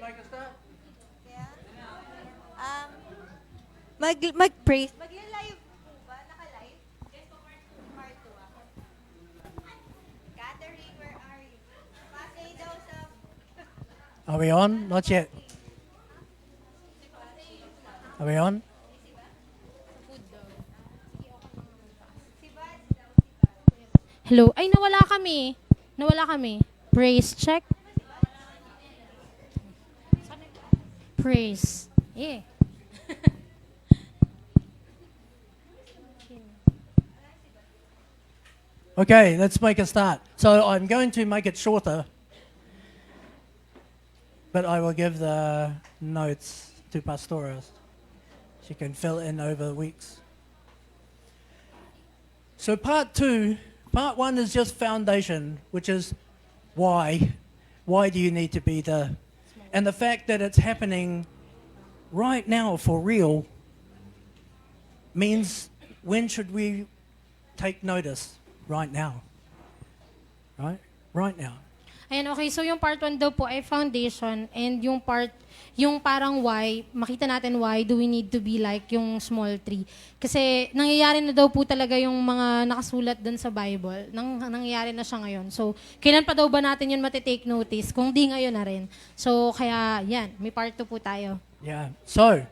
Yeah. Mag-praise. Mag-live po ba? Naka-live? Part 2 ah. Catherine, where are you? Pasay daw sa... Are we on? Not yet. Are we on? Si Baz daw, si Baz. Hello. Ay, nawala kami. Nawala kami. Praise check. Praise. Yeah. Okay, let's make a start. So I'm going to make it shorter, but I will give the notes to Pastora. She can fill in over the weeks. So part one is just foundation, which is why. Why do you need to be there? And the fact that it's happening right now for real means when should we take notice? Right now. Right? Right now. Ayan, okay. So yung part 1 daw po ay foundation and yung parang why, makita natin why do we need to be like yung small tree. Kasi nangyayari na daw po talaga yung mga nakasulat dun sa Bible. Nangyayari na siya ngayon. So, kailan pa daw ba natin yun matitake notice? Kung di ngayon na rin. So, kaya yan, may part 2 po tayo. Yeah. So,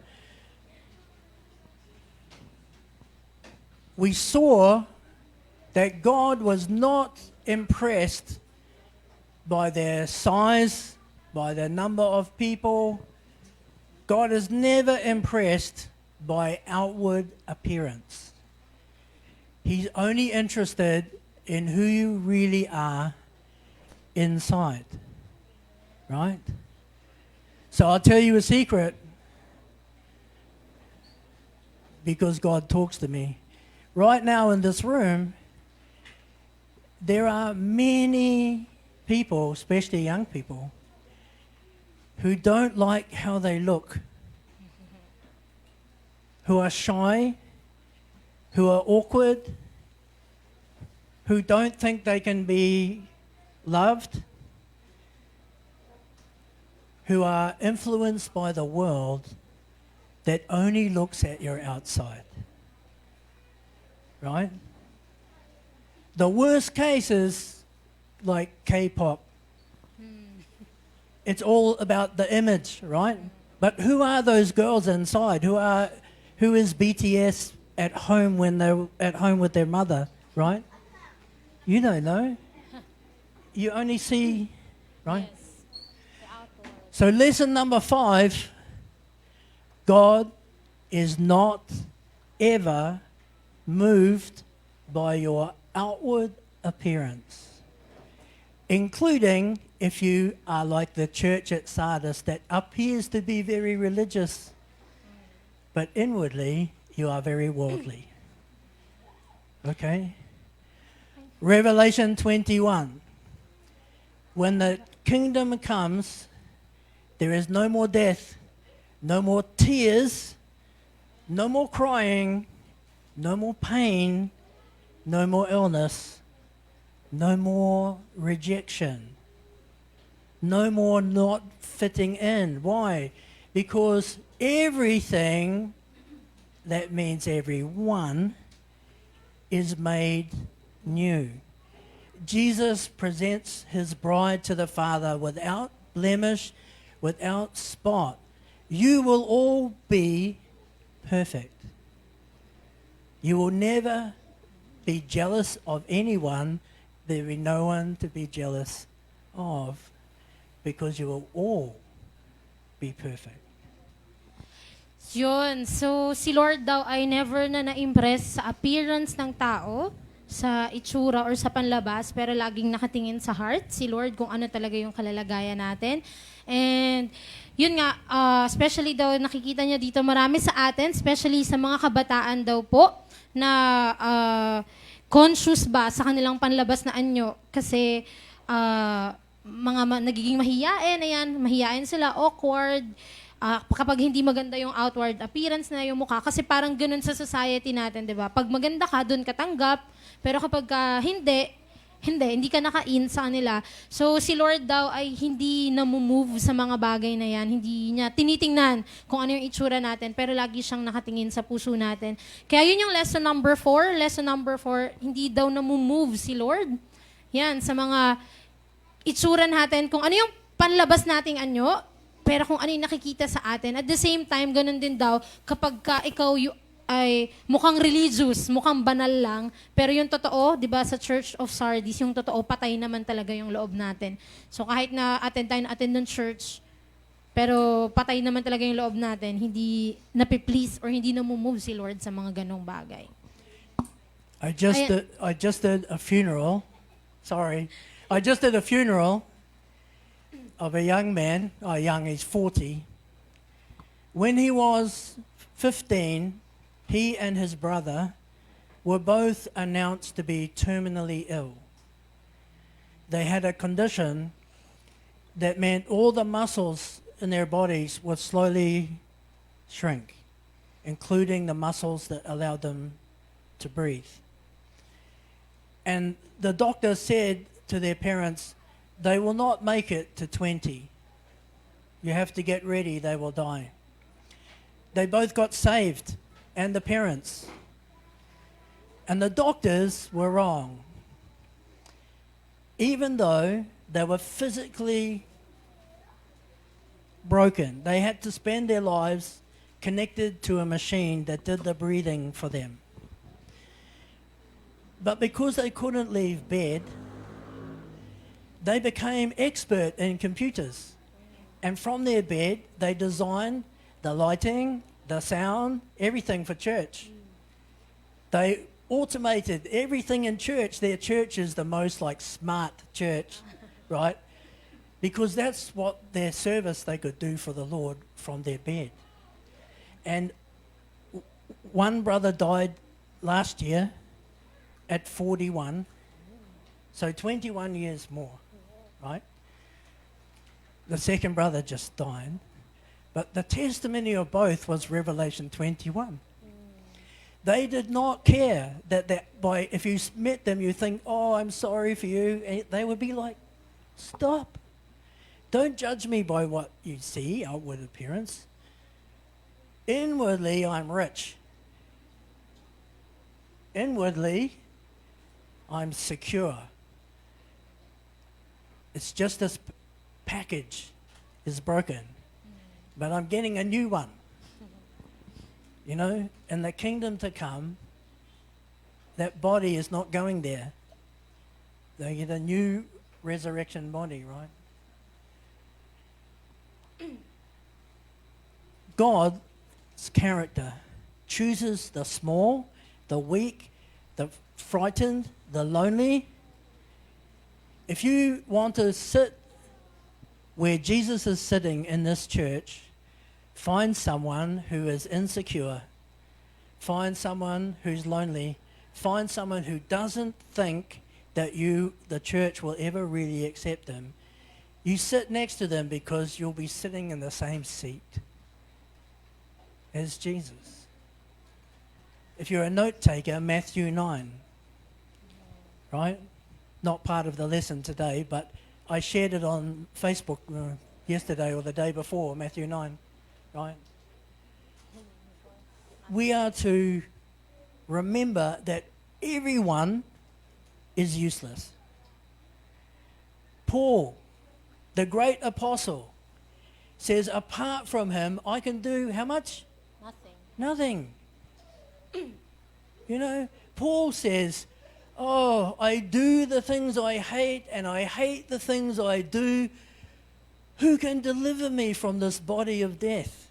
we saw that God was not impressed by their size, by the number of people. God is never impressed by outward appearance. He's only interested in who you really are inside. Right? So I'll tell you a secret, because God talks to me. Right now in this room, there are many people, especially young people, who don't like how they look, who are shy, who are awkward, who don't think they can be loved, who are influenced by the world that only looks at your outside. Right? The worst case is like K-pop. It's all about the image, right? But who are those girls inside? Who is BTS at home when they're at home with their mother, right? You don't know. You only see, right? So lesson number 5, God is not ever moved by your outward appearance, including if you are like the church at Sardis that appears to be very religious, but inwardly you are very worldly. Okay? Revelation 21. When the kingdom comes, there is no more death, no more tears, no more crying, no more pain, no more illness, no more rejection, no more not fitting in. Why? Because everything, that means everyone, is made new. Jesus presents his bride to the Father without blemish, without spot. You will all be perfect. You will never be jealous of anyone. There will be no one to be jealous of, because you will all be perfect. Yun. So, si Lord daw ay never na na-impress sa appearance ng tao, sa itsura or sa panlabas, pero laging nakatingin sa heart, si Lord, kung ano talaga yung kalalagayan natin. And, yun nga, especially daw, nakikita niya dito marami sa atin, especially sa mga kabataan daw po, na conscious ba sa kanilang panlabas na anyo. Kasi, nagiging mahiyain, ayan, mahiyain sila, awkward, kapag hindi maganda yung outward appearance na yung mukha, kasi parang ganun sa society natin, di ba? Pag maganda ka, dun ka tanggap, pero kapag hindi, hindi ka naka-in sa kanila. So si Lord daw ay hindi namumove sa mga bagay na yan. Hindi niya tinitingnan kung ano yung itsura natin, pero lagi siyang nakatingin sa puso natin. Kaya yun yung lesson number 4. Lesson number 4, hindi daw namumove si Lord. Yan, sa mga itsura natin, kung ano yung panlabas nating anyo, pero kung ano yung nakikita sa atin. At the same time, ganun din daw, kapag ka ikaw ay mukhang religious, mukhang banal lang, pero yung totoo, di ba, sa Church of Sardis, yung totoo, patay naman talaga yung loob natin. So kahit na attend tayo ng church, pero patay naman talaga yung loob natin, hindi napiplease or hindi namumove si Lord sa mga ganong bagay. I just did a funeral. Sorry. I just did a funeral of a young man, he's 40. When he was 15, he and his brother were both announced to be terminally ill. They had a condition that meant all the muscles in their bodies would slowly shrink, including the muscles that allowed them to breathe. And the doctor said to their parents, they will not make it to 20. You have to get ready, they will die. They both got saved, and the parents. And the doctors were wrong. Even though they were physically broken, they had to spend their lives connected to a machine that did the breathing for them. But because they couldn't leave bed, they became expert in computers. And from their bed, they designed the lighting, the sound, everything for church. They automated everything in church. Their church is the most smart church, right? Because that's what their service they could do for the Lord from their bed. And one brother died last year at 41, so 21 years more, right? The second brother just died. But the testimony of both was Revelation 21. They did not care that if you met them, you think, oh, I'm sorry for you. And they would be like, stop. Don't judge me by what you see, outward appearance. Inwardly, I'm rich. Inwardly, I'm secure. It's just this package is broken. But I'm getting a new one. You know, in the kingdom to come, that body is not going there. They get a new resurrection body, right? God's character chooses the small, the weak, the frightened, the lonely. If you want to sit where Jesus is sitting in this church, find someone who is insecure, find someone who's lonely, find someone who doesn't think that the church will ever really accept them. You sit next to them because you'll be sitting in the same seat as Jesus. If you're a note taker, Matthew 9, right? Not part of the lesson today, but I shared it on Facebook yesterday or the day before, Matthew 9, right? We are to remember that everyone is useless. Paul, the great apostle, says, apart from him, I can do how much? Nothing. You know, Paul says, oh, I do the things I hate, and I hate the things I do. Who can deliver me from this body of death?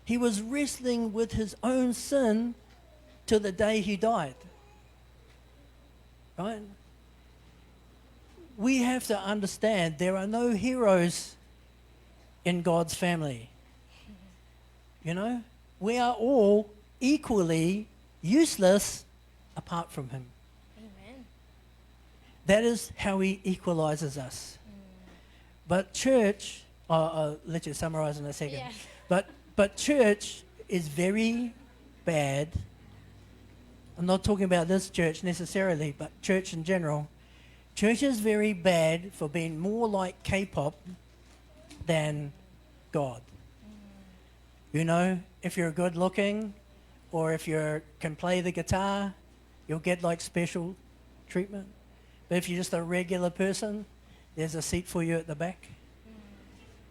He was wrestling with his own sin to the day he died. Right? We have to understand there are no heroes in God's family. You know? We are all equally useless apart from him. Amen. That is how he equalizes us. But church, I'll let you summarize in a second. Yeah. But church is very bad. I'm not talking about this church necessarily, but church in general. Church is very bad for being more like K-pop than God. You know, if you're good looking or if you can play the guitar, you'll get like special treatment. But if you're just a regular person, there's a seat for you at the back.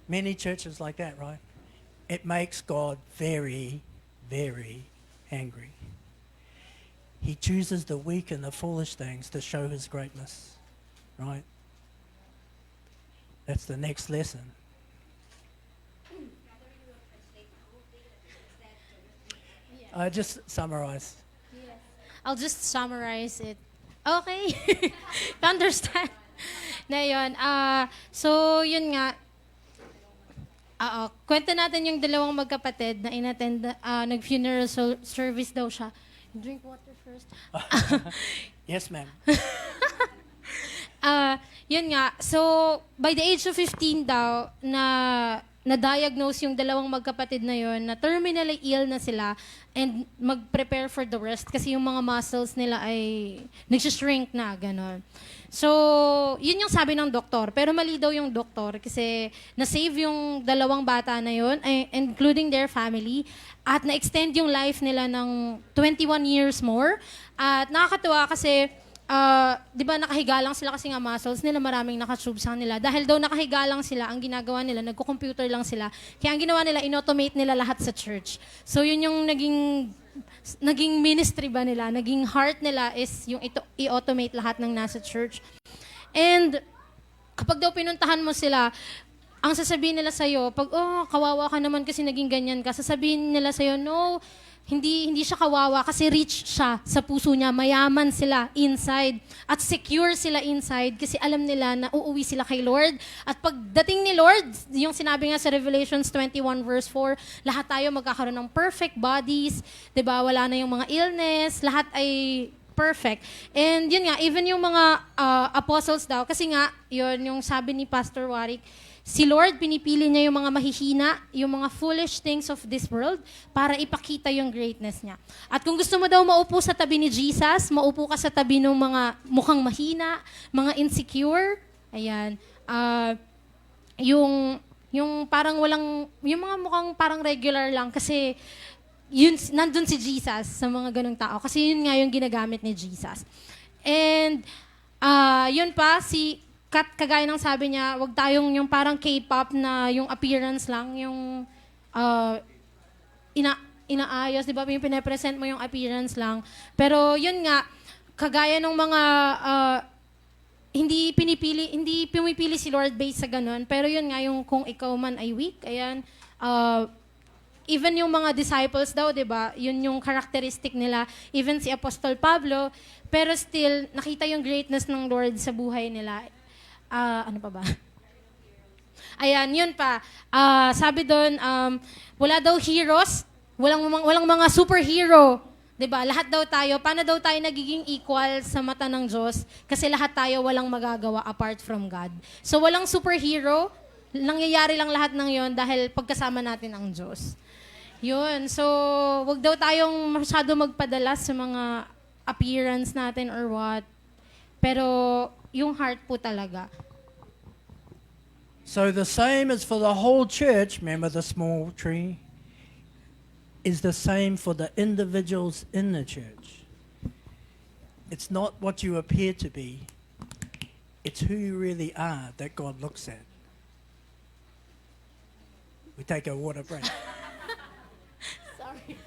Many churches like that, right? It makes God very, very angry. He chooses the weak and the foolish things to show his greatness, right? That's the next lesson. Just summarize. I'll just summarize it. Okay. Understand? Na yun. So, yun nga. Kwento natin yung dalawang magkapatid na inattend, nag-funeral service daw siya. Drink water first. Yes, ma'am. Yun nga. So, by the age of 15 daw, na-diagnose yung dalawang magkapatid na yon na terminally ill na sila and mag-prepare for the rest kasi yung mga muscles nila ay nagsishrink na, gano'n. So, yun yung sabi ng doktor. Pero mali daw yung doktor kasi na-save yung dalawang bata na yon, including their family, at na-extend yung life nila ng 21 years more. At nakakatuwa kasi di ba nakahiga lang sila kasi nga muscles nila, maraming nakatube sa nila. Dahil daw nakahiga lang sila, ang ginagawa nila, nagko-computer lang sila. Kaya ang ginawa nila, in-automate nila lahat sa church. So yun yung naging ministry ba nila, naging heart nila is yung i-automate lahat ng nasa church. And kapag daw pinuntahan mo sila, ang sasabihin nila sa'yo, pag, kawawa ka naman kasi naging ganyan ka, sasabihin nila sa'yo, no, hindi siya kawawa kasi rich siya sa puso niya. Mayaman sila inside at secure sila inside kasi alam nila na uuwi sila kay Lord. At pagdating ni Lord, yung sinabi nga sa Revelations 21 verse 4, lahat tayo magkakaroon ng perfect bodies, 'di ba? Wala na yung mga illness, lahat ay perfect. And yun nga, even yung mga apostles daw, kasi nga, yun yung sabi ni Pastor Warwick, si Lord, pinipili niya yung mga mahihina, yung mga foolish things of this world para ipakita yung greatness niya. At kung gusto mo daw maupo sa tabi ni Jesus, maupo ka sa tabi ng mga mukhang mahina, mga insecure, ayan, yung parang yung mga mukhang parang regular lang kasi yun, nandun si Jesus sa mga ganung tao kasi yun nga yung ginagamit ni Jesus. And yun pa, kagaya ng sabi niya, wag tayong yung parang K-pop na yung appearance lang, yung inaayos, di ba? Yung pinapresent mo yung appearance lang. Pero yun nga, kagaya ng mga hindi pumipili si Lord based sa ganun. Pero yun nga, yung kung ikaw man ay weak, ayan, even yung mga disciples daw, di ba? Yun yung characteristic nila. Even si Apostol Pablo, pero still, nakita yung greatness ng Lord sa buhay nila. Ano pa ba? Ayan, yun pa. Sabi doon, wala daw heroes, walang mga superhero. 'Di ba? Lahat daw tayo, paano daw tayo nagiging equal sa mata ng Diyos? Kasi lahat tayo walang magagawa apart from God. So walang superhero, nangyayari lang lahat ng yon dahil pagkasama natin ang Diyos. Yun. So, wag daw tayong masyado magpadala sa mga appearance natin or what. Pero yung heart po talaga. So the same as for the whole church, remember the small tree, is the same for the individuals in the church. It's not what you appear to be, it's who you really are that God looks at. We take a water break. Sorry.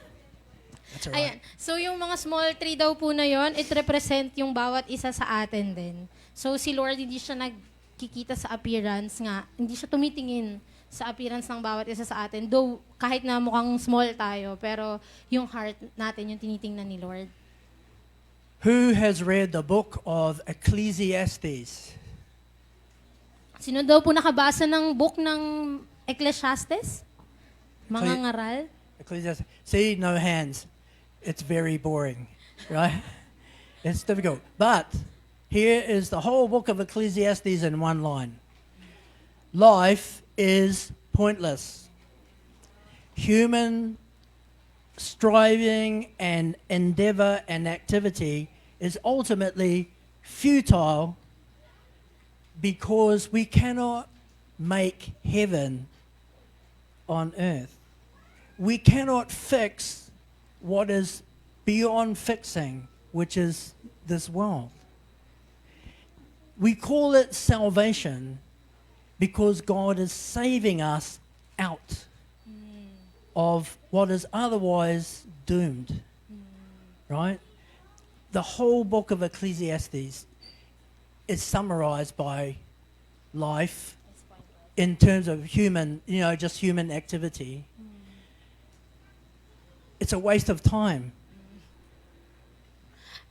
That's all right. Ayan. So yung mga small tree daw po na yon, it represent yung bawat isa sa atin din. So si Lord hindi siya nagkikita sa appearance nga, hindi siya tumitingin sa appearance ng bawat isa sa atin. Though kahit na mukhang small tayo, pero yung heart natin yung tinitingnan ni Lord. Who has read the book of Ecclesiastes? Sino daw po nakabasa ng book ng Ecclesiastes? Mga Ecclesi- ngaral? Ecclesiastes. See, no hands. It's very boring, right? It's difficult. But here is the whole book of Ecclesiastes in one line. Life is pointless. Human striving and endeavor and activity is ultimately futile because we cannot make heaven on earth. We cannot fix what is beyond fixing, which is this world. We call it salvation because God is saving us out of what is otherwise doomed. Right? The whole book of Ecclesiastes is summarized by life in terms of human, just human activity. It's a waste of time.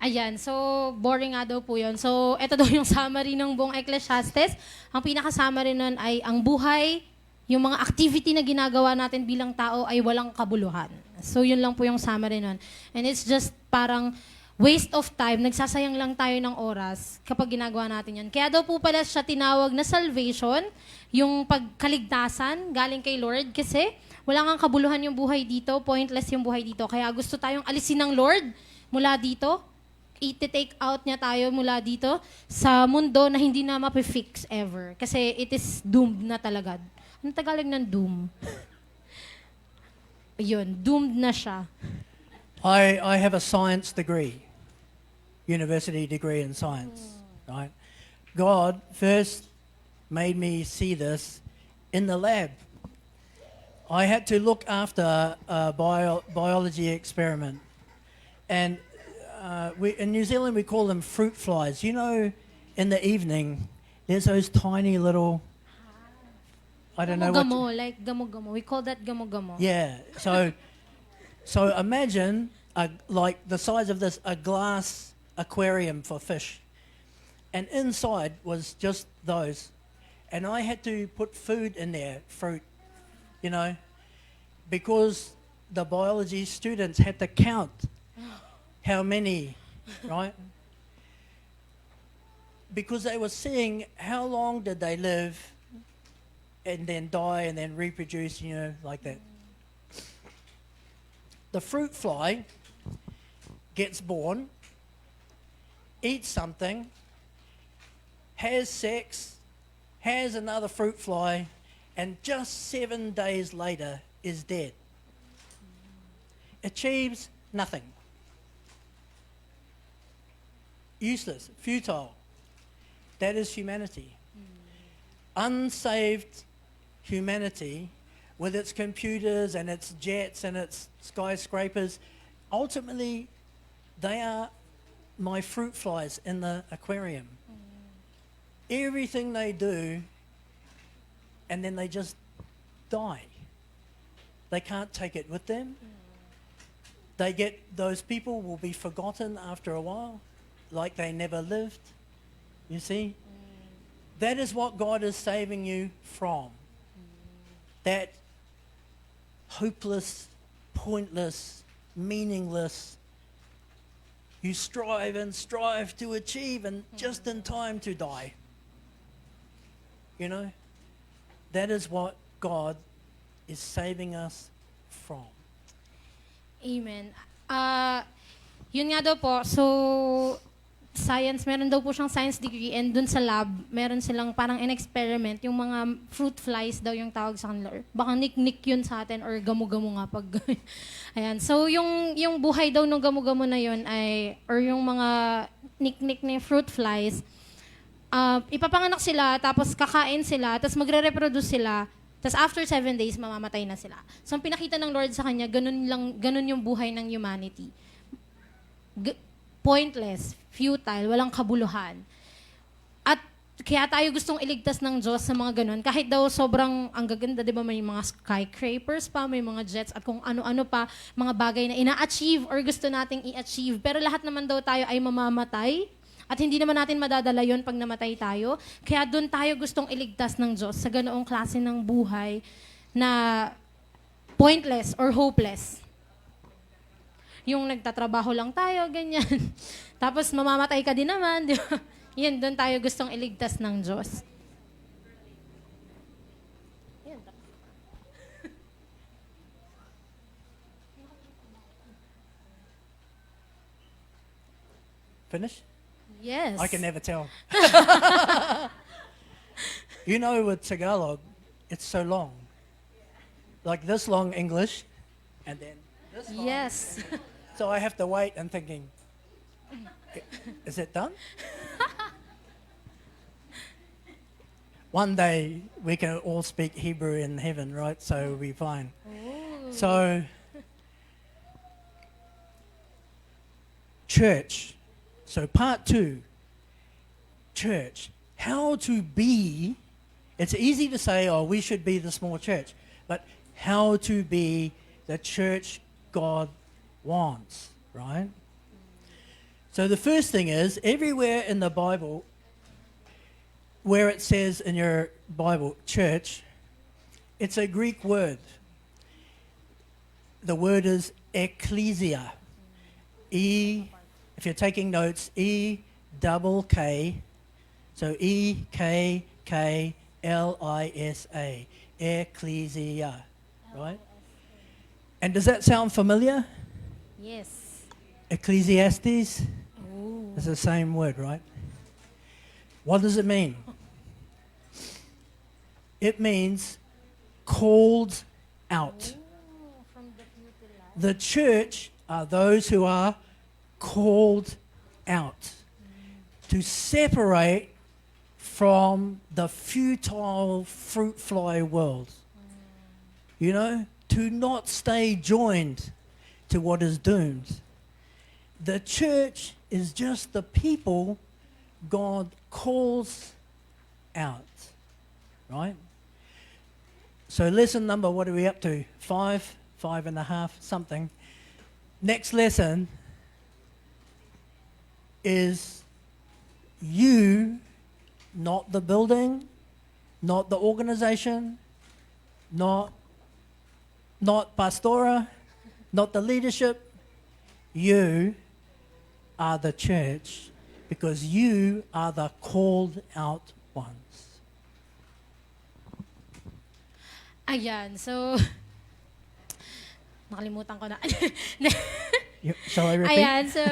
Ayan, so boring nga daw po yun. So, ito daw yung summary ng buong Ecclesiastes. Ang pinaka-summary nun ay ang buhay, yung mga activity na ginagawa natin bilang tao ay walang kabuluhan. So, yun lang po yung summary nun. And it's just parang waste of time. Nagsasayang lang tayo ng oras kapag ginagawa natin yan. Kaya daw po pala siya tinawag na salvation, yung pagkaligtasan galing kay Lord. Kasi wala nga kabuluhan yung buhay dito, pointless yung buhay dito. Kaya gusto tayong alisin ng Lord mula dito. I-take out niya tayo mula dito sa mundo na hindi na mapifix ever. Kasi it is doomed na talaga. Anong Tagalog ng doom? Ayun, doomed na siya. I have a science degree, university degree in science, right? God first made me see this in the lab. I had to look after a biology experiment. And in New Zealand, we call them fruit flies. In the evening, there's those tiny little, I don't know what. Gamo-gamo, like gamo-gamo. We call that gamo-gamo. Yeah. So imagine like the size of a glass aquarium for fish, and inside was just those, and I had to put food in there, fruit, because the biology students had to count how many, right? Because they were seeing how long did they live and then die and then reproduce, like that. The fruit fly gets born, eats something, has sex, has another fruit fly, and just 7 days later is dead. Achieves nothing. Useless, futile. That is humanity. Unsaved humanity, with its computers and its jets and its skyscrapers, ultimately they are my fruit flies in the aquarium. Everything they do, and then they just die. They can't take it with them. Those people will be forgotten after a while, like they never lived. You see? That is what God is saving you from. That hopeless, pointless, meaningless, you strive and strive to achieve, and just in time to die. That is what God is saving us from. Amen. Yun nga daw po, so science, meron daw po siyang science degree, and dun sa lab, meron silang parang in-experiment, yung mga fruit flies daw yung tawag sa kanila. Baka nik-nik yun sa atin, or gamo-gamo nga pag... Ayan. So, yung buhay daw ng gamo-gamo na yun ay, or yung mga nik-nik na fruit flies, ipapanganak sila, tapos kakain sila, tapos magre-reproduce sila, tapos after 7 days, mamamatay na sila. So, ang pinakita ng Lord sa kanya, ganun yung buhay ng humanity. Pointless, futile, walang kabuluhan. At kaya tayo gustong iligtas ng Diyos sa mga ganun. Kahit daw sobrang ang gaganda, di ba, may mga skyscrapers pa, may mga jets, at kung ano-ano pa, mga bagay na ina-achieve or gusto nating i-achieve. Pero lahat naman daw tayo ay mamamatay. At hindi naman natin madadala yon pag namatay tayo. Kaya doon tayo gustong iligtas ng Diyos sa ganoong klase ng buhay na pointless or hopeless. Yung nagtatrabaho lang tayo, ganyan. Tapos mamamatay ka din naman, di ba? Yan, doon tayo gustong iligtas ng Diyos. Finish? Yes. I can never tell. You know, with Tagalog, it's so long. Like this long English, and then this long. Yes. So I have to wait and thinking, is it done? One day we can all speak Hebrew in heaven, right? So we'll be fine. Ooh. So, church. So part 2, church. How to be. It's easy to say, oh, we should be the small church. But how to be the church God wants, right? So the first thing is, everywhere in the Bible, where it says in your Bible, church, it's a Greek word. The word is ecclesia. If you're taking notes, E-double-K, so E-K-K-L-I-S-A, ecclesia, right? And does that sound familiar? Yes. Ecclesiastes? Ooh. It's the same word, right? What does it mean? It means called out. Ooh, from the beauty life. The church are those who are called out to separate from the futile fruit fly world. You know, to not stay joined to what is doomed. The church is just the people God calls out, right? So lesson number, what are we up to? 5, 5.5, something. Next lesson is you, not the building, not the organization, not pastora, not the leadership. You are the church because you are the called out ones. Ayan, so nakalimutan ko na. Shall I repeat? Ayan, so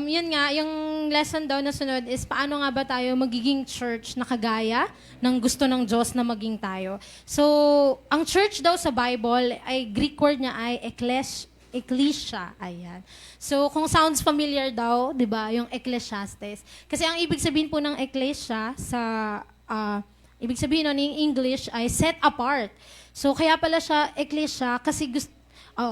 yun nga, yung lesson daw na sunod is paano nga ba tayo magiging church na kagaya ng gusto ng Diyos na maging tayo. So, ang church daw sa Bible, ay Greek word niya ay ecclesia. Ayan. So, kung sounds familiar daw, di ba, yung Ecclesiastes. Kasi ang ibig sabihin po ng ecclesia sa, ibig sabihin nun in English ay set apart. So, kaya pala siya ecclesia kasi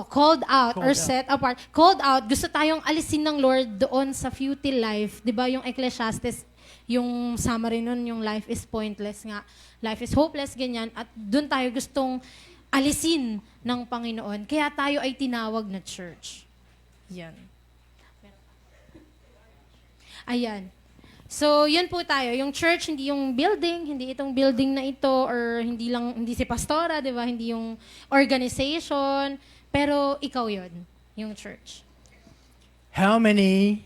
called out or set apart. Called out, gusto tayong alisin ng Lord doon sa futile life. Di ba yung Ecclesiastes, yung summary nun, yung life is pointless nga. Life is hopeless, ganyan. At doon tayo gustong alisin ng Panginoon. Kaya tayo ay tinawag na church. Yan. Ayan. So, yun po tayo. Yung church, hindi yung building, hindi itong building na ito, or hindi si pastora, di ba? Hindi yung organization, pero ikaw yun, yung church. How many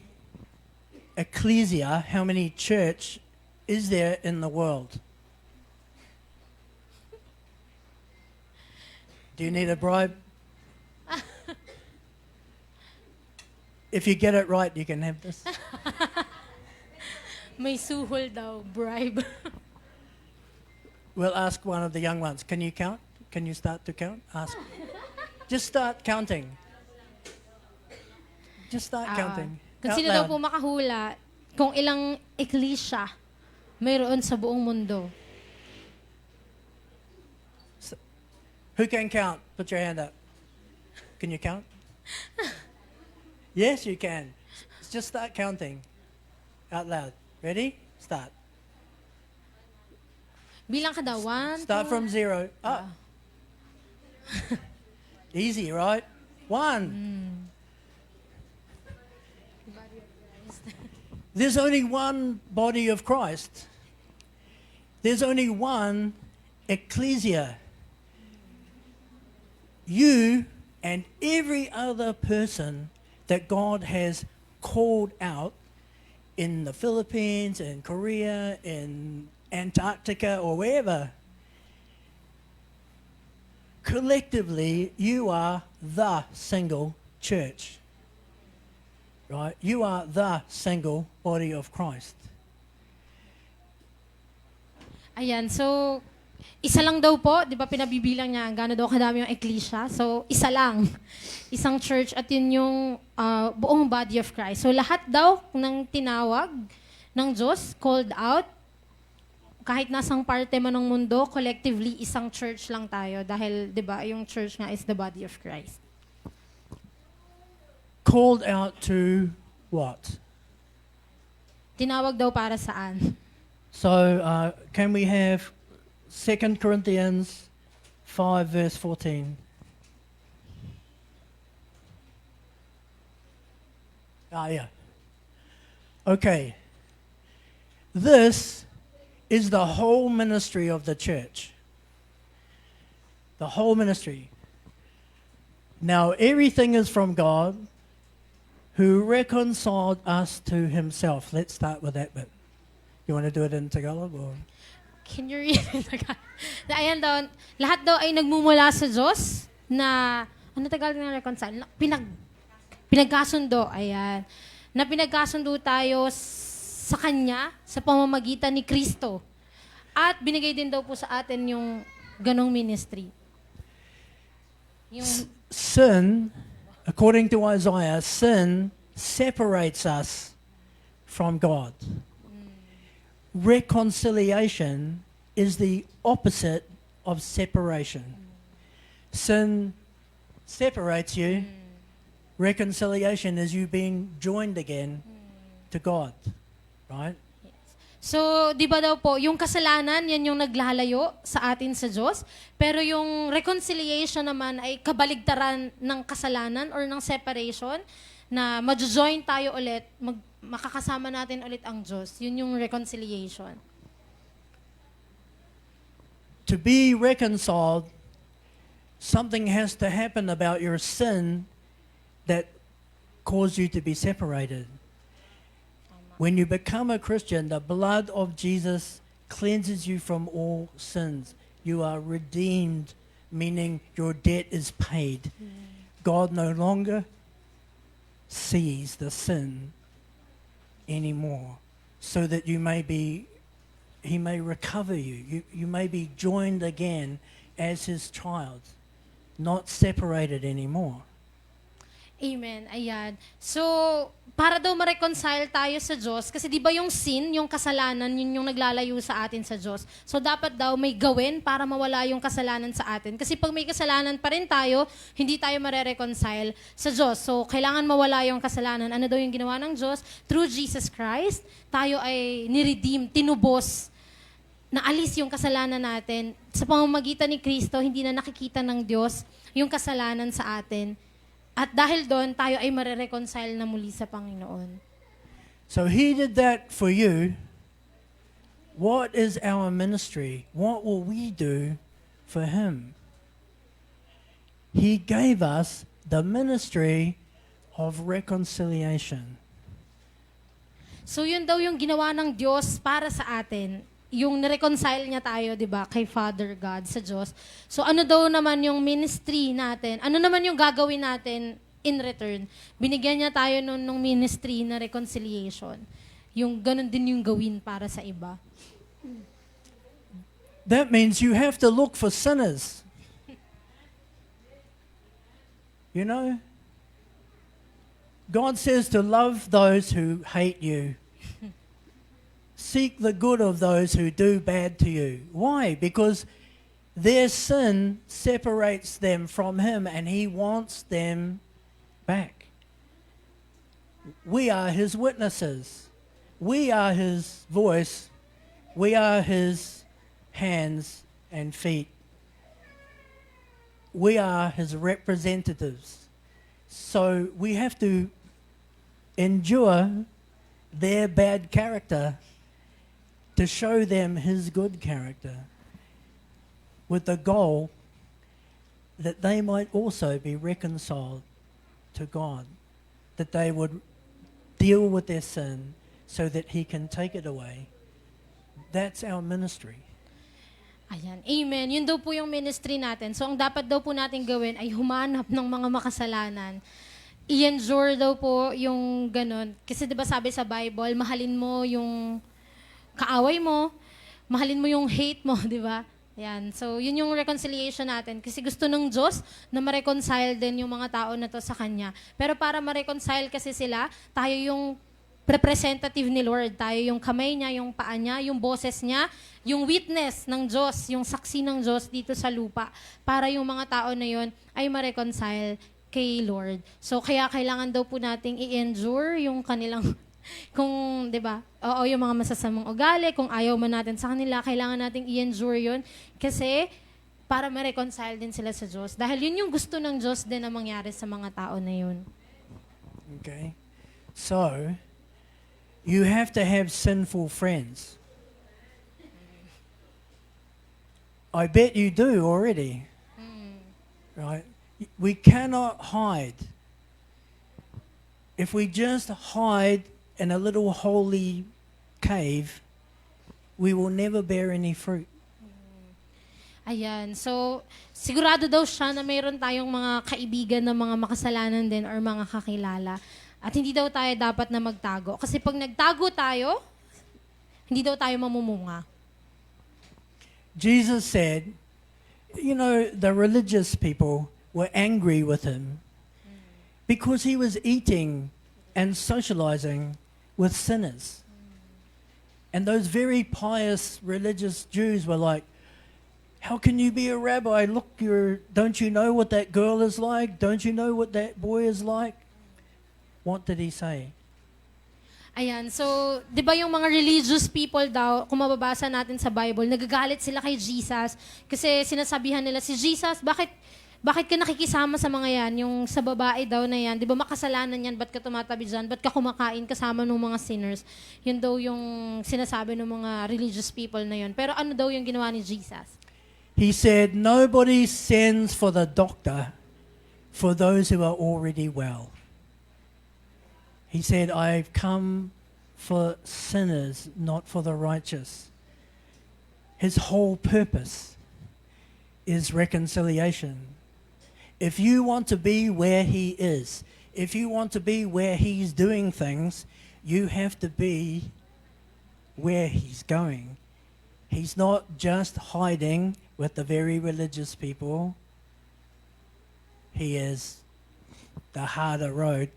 ecclesia, how many church is there in the world? Do you need a bribe? If you get it right, you can have this. May suhol daw, bribe. We'll ask one of the young ones. Can you count? Can you start to count? Ask. Just start counting. Just start counting. Kung Out sino daw loud. po makahula, kung ilang ecclesia mayroon sa buong mundo. Who can count? Put your hand up. Can you count? Yes, you can. Just start counting. Out loud. Ready? Start. Bilang ka daw, 1, Start 2, from 0. Up. Easy, right? 1. There's only one body of Christ. There's only one ecclesia. You and every other person that God has called out in the Philippines, in Korea, in Antarctica, or wherever, collectively, you are the single church. Right? You are the single body of Christ. Ayan, so isa lang daw po, 'di ba pinabibilang niya gaano daw kadami yung ecclesia. So isa lang. Isang church at yun yung buong body of Christ. So lahat daw ng tinawag ng Diyos, called out, kahit nasang parte man ng mundo, collectively isang church lang tayo dahil 'di ba yung church nga is the body of Christ. Called out to what? Tinawag daw para saan? So, can we have 2 Corinthians 5 verse 14? Yeah. Okay. This is the whole ministry of the church. The whole ministry. Now, everything is from God who reconciled us to himself. Let's start with that bit. You want to do it in Tagalog? Or? Can you read it? Ayan daw, lahat daw ay nagmumula sa Diyos na, ano Tagalog ng reconcile? Pinagkasundo, ayan. Na pinagkasundo tayo sa Kanya sa pamamagitan ni Kristo. At binigay din daw po sa atin yung ganong ministry. Yung, Sin, according to Isaiah, sin separates us from God. Reconciliation is the opposite of separation. Sin separates you. Reconciliation is you being joined again to God. Right? so, di ba daw po, yung kasalanan, yan yung naglalayo sa atin sa Diyos. Pero yung reconciliation naman ay kabaligtaran ng kasalanan or ng separation na ma-join tayo ulit, makakasama natin ulit ang Diyos. Yun yung reconciliation. To be reconciled, something has to happen about your sin that caused you to be separated. When you become a Christian, the blood of Jesus cleanses you from all sins. You are redeemed, meaning your debt is paid. God no longer sees the sin anymore, so that you may be, he may recover you. You may be joined again as his child, not separated anymore. Amen. Ayan. So, para daw ma-reconcile tayo sa Diyos, kasi di ba yung sin, yung kasalanan, yun yung naglalayo sa atin sa Diyos. So, dapat daw may gawin para mawala yung kasalanan sa atin. Kasi pag may kasalanan pa rin tayo, hindi tayo mare-reconcile sa Diyos. So, kailangan mawala yung kasalanan. Ano daw yung ginawa ng Diyos? Through Jesus Christ, tayo ay niredeem, tinubos, naalis yung kasalanan natin. Sa pamamagitan ni Kristo, hindi na nakikita ng Diyos yung kasalanan sa atin. At dahil doon, tayo ay mare-reconcile na muli sa Panginoon. So he did that for you. What is our ministry? What will we do for him? He gave us the ministry of reconciliation. So yun daw yung ginawa ng Diyos para sa atin. Yung na-reconcile niya tayo, di ba, kay Father God, sa Diyos. So ano daw naman yung ministry natin? Ano naman yung gagawin natin in return? Binigyan niya tayo nung ministry na reconciliation. Yung ganun din yung gawin para sa iba. That means you have to look for sinners. You know? God says to love those who hate you. Seek the good of those who do bad to you. Why? Because their sin separates them from him and he wants them back. We are his witnesses. We are his voice. We are his hands and feet. We are his representatives. So we have to endure their bad character to show them his good character, with the goal that they might also be reconciled to God, that they would deal with their sin so that he can take it away. That's our ministry. Ayan. Amen. Yun daw po yung ministry natin. So ang dapat daw po natin gawin ay humanap ng mga makasalanan. I-endure daw po yung ganun. Kasi 'di ba sabi sa Bible, mahalin mo yung kaaway mo, mahalin mo yung hate mo, di ba? Yan. So, yun yung reconciliation natin. Kasi gusto ng Diyos na ma-reconcile din yung mga tao na to sa Kanya. Pero para ma-reconcile kasi sila, tayo yung representative ni Lord. Tayo yung kamay niya, yung paa niya, yung boses niya, yung witness ng Diyos, yung saksi ng Diyos dito sa lupa. Para yung mga tao na yun ay ma-reconcile kay Lord. So, kaya kailangan daw po nating i-endure yung kanilang kung, 'di ba? Oo, yung mga masasamang ugali, kung ayaw man natin sa kanila, kailangan nating i-endure 'yun kasi para ma-reconcile din sila sa Diyos. Dahil yun yung gusto ng Diyos din na mangyari sa mga tao na yun. Okay. So, you have to have sinful friends. I bet you do already. Right? We cannot hide. If we just hide in a little holy cave, we will never bear any fruit. Ayan. So, sigurado daw siya na mayroon tayong mga kaibigan na mga makasalanan din or mga kakilala. At hindi daw tayo dapat na magtago. Kasi pag nagtago tayo, hindi daw tayo mamumunga. Jesus said, you know, the religious people were angry with him because he was eating and socializing with sinners. And those very pious religious Jews were like, how can you be a rabbi? Look, don't you know what that girl is like? Don't you know what that boy is like? What did he say? Ayan, so, di ba yung mga religious people daw, kung mababasa natin sa Bible, nagagalit sila kay Jesus kasi sinasabihan nila si Jesus, bakit ka nakikisama sa mga yan, yung sa babae daw na yan, di ba makasalanan yan, ba't ka tumatabi dyan, ba't ka kumakain kasama ng mga sinners? Yun daw yung sinasabi ng mga religious people na yun. Pero ano daw yung ginawa ni Jesus? He said, nobody sends for the doctor for those who are already well. He said, I've come for sinners, not for the righteous. His whole purpose is reconciliation. If you want to be where he is, if you want to be where he's doing things, you have to be where he's going. He's not just hiding with the very religious people. He is the harder road.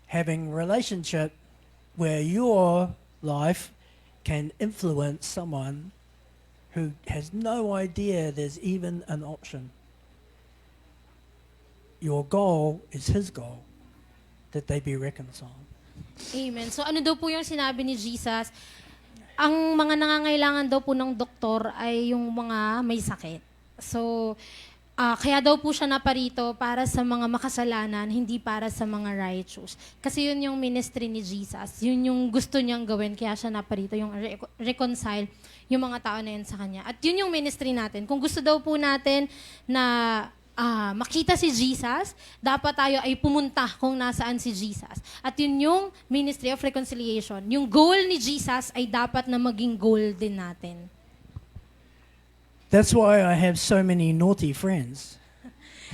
Having relationship where your life can influence someone who has no idea there's even an option. Your goal is his goal, that they be reconciled. Amen. So ano daw po yung sinabi ni Jesus? Ang mga nangangailangan daw po ng doktor ay yung mga may sakit. So, kaya daw po siya naparito para sa mga makasalanan, hindi para sa mga righteous. Kasi yun yung ministry ni Jesus. Yun yung gusto niyang gawin, kaya siya naparito, yung reconcile yung mga tao na yun sa Kanya. At yun yung ministry natin. Kung gusto daw po natin na makita si Jesus, dapat tayo ay pumunta kung nasaan si Jesus. At yun yung ministry of reconciliation. Yung goal ni Jesus ay dapat na maging goal din natin. That's why I have so many naughty friends.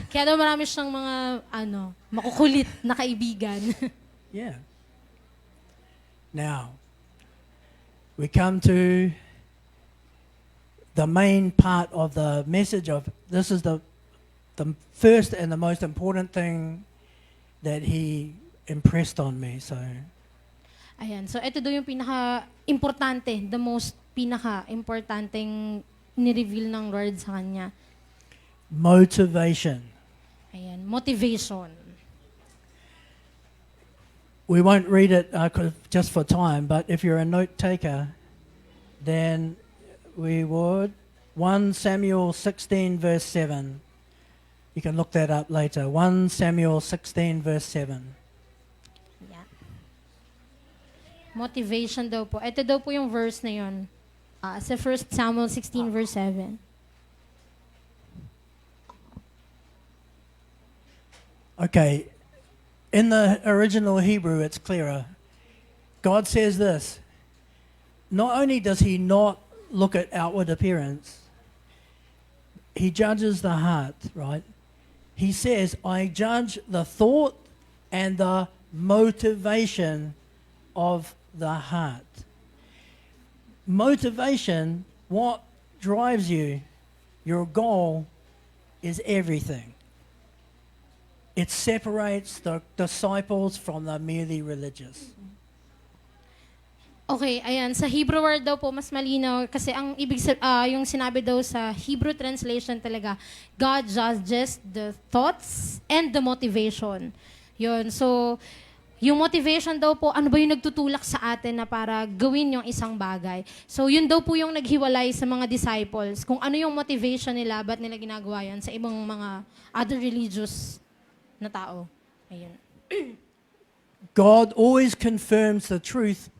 Kaya daw marami siyang mga, makukulit na kaibigan. Yeah. Now, we come to the main part of the message of, this is the first and the most important thing that he impressed on me. So, Ayan. So, ito daw yung pinaka-importante, the most pinaka-importanteng ni-reveal ng Lord sa kanya. motivation. Ayan. Motivation. We won't read it just for time, but if you're a note taker, then we would. 1 Samuel 16 verse 7. You can look that up later. 1 Samuel 16 verse 7. Yeah. Motivation daw po. Ito daw po yung verse na yun. Sa 1 Samuel 16 verse 7. Okay. In the original Hebrew, it's clearer. God says this. Not only does he not look at outward appearance, he judges the heart, right? He says, I judge the thought and the motivation of the heart. motivation, what drives you, your goal, is everything. It separates the disciples from the merely religious. Okay, ayan. Sa Hebrew word daw po, mas malinaw. Kasi ang yung sinabi daw sa Hebrew translation talaga, God judges the thoughts and the motivation. Yun. So, yung motivation daw po, ano ba yung nagtutulak sa atin na para gawin yung isang bagay. So, yun daw po yung naghiwalay sa mga disciples. Kung ano yung motivation nila, ba't nila ginagawa yan sa ibang mga other religious na tao. Ayun. God always confirms the truth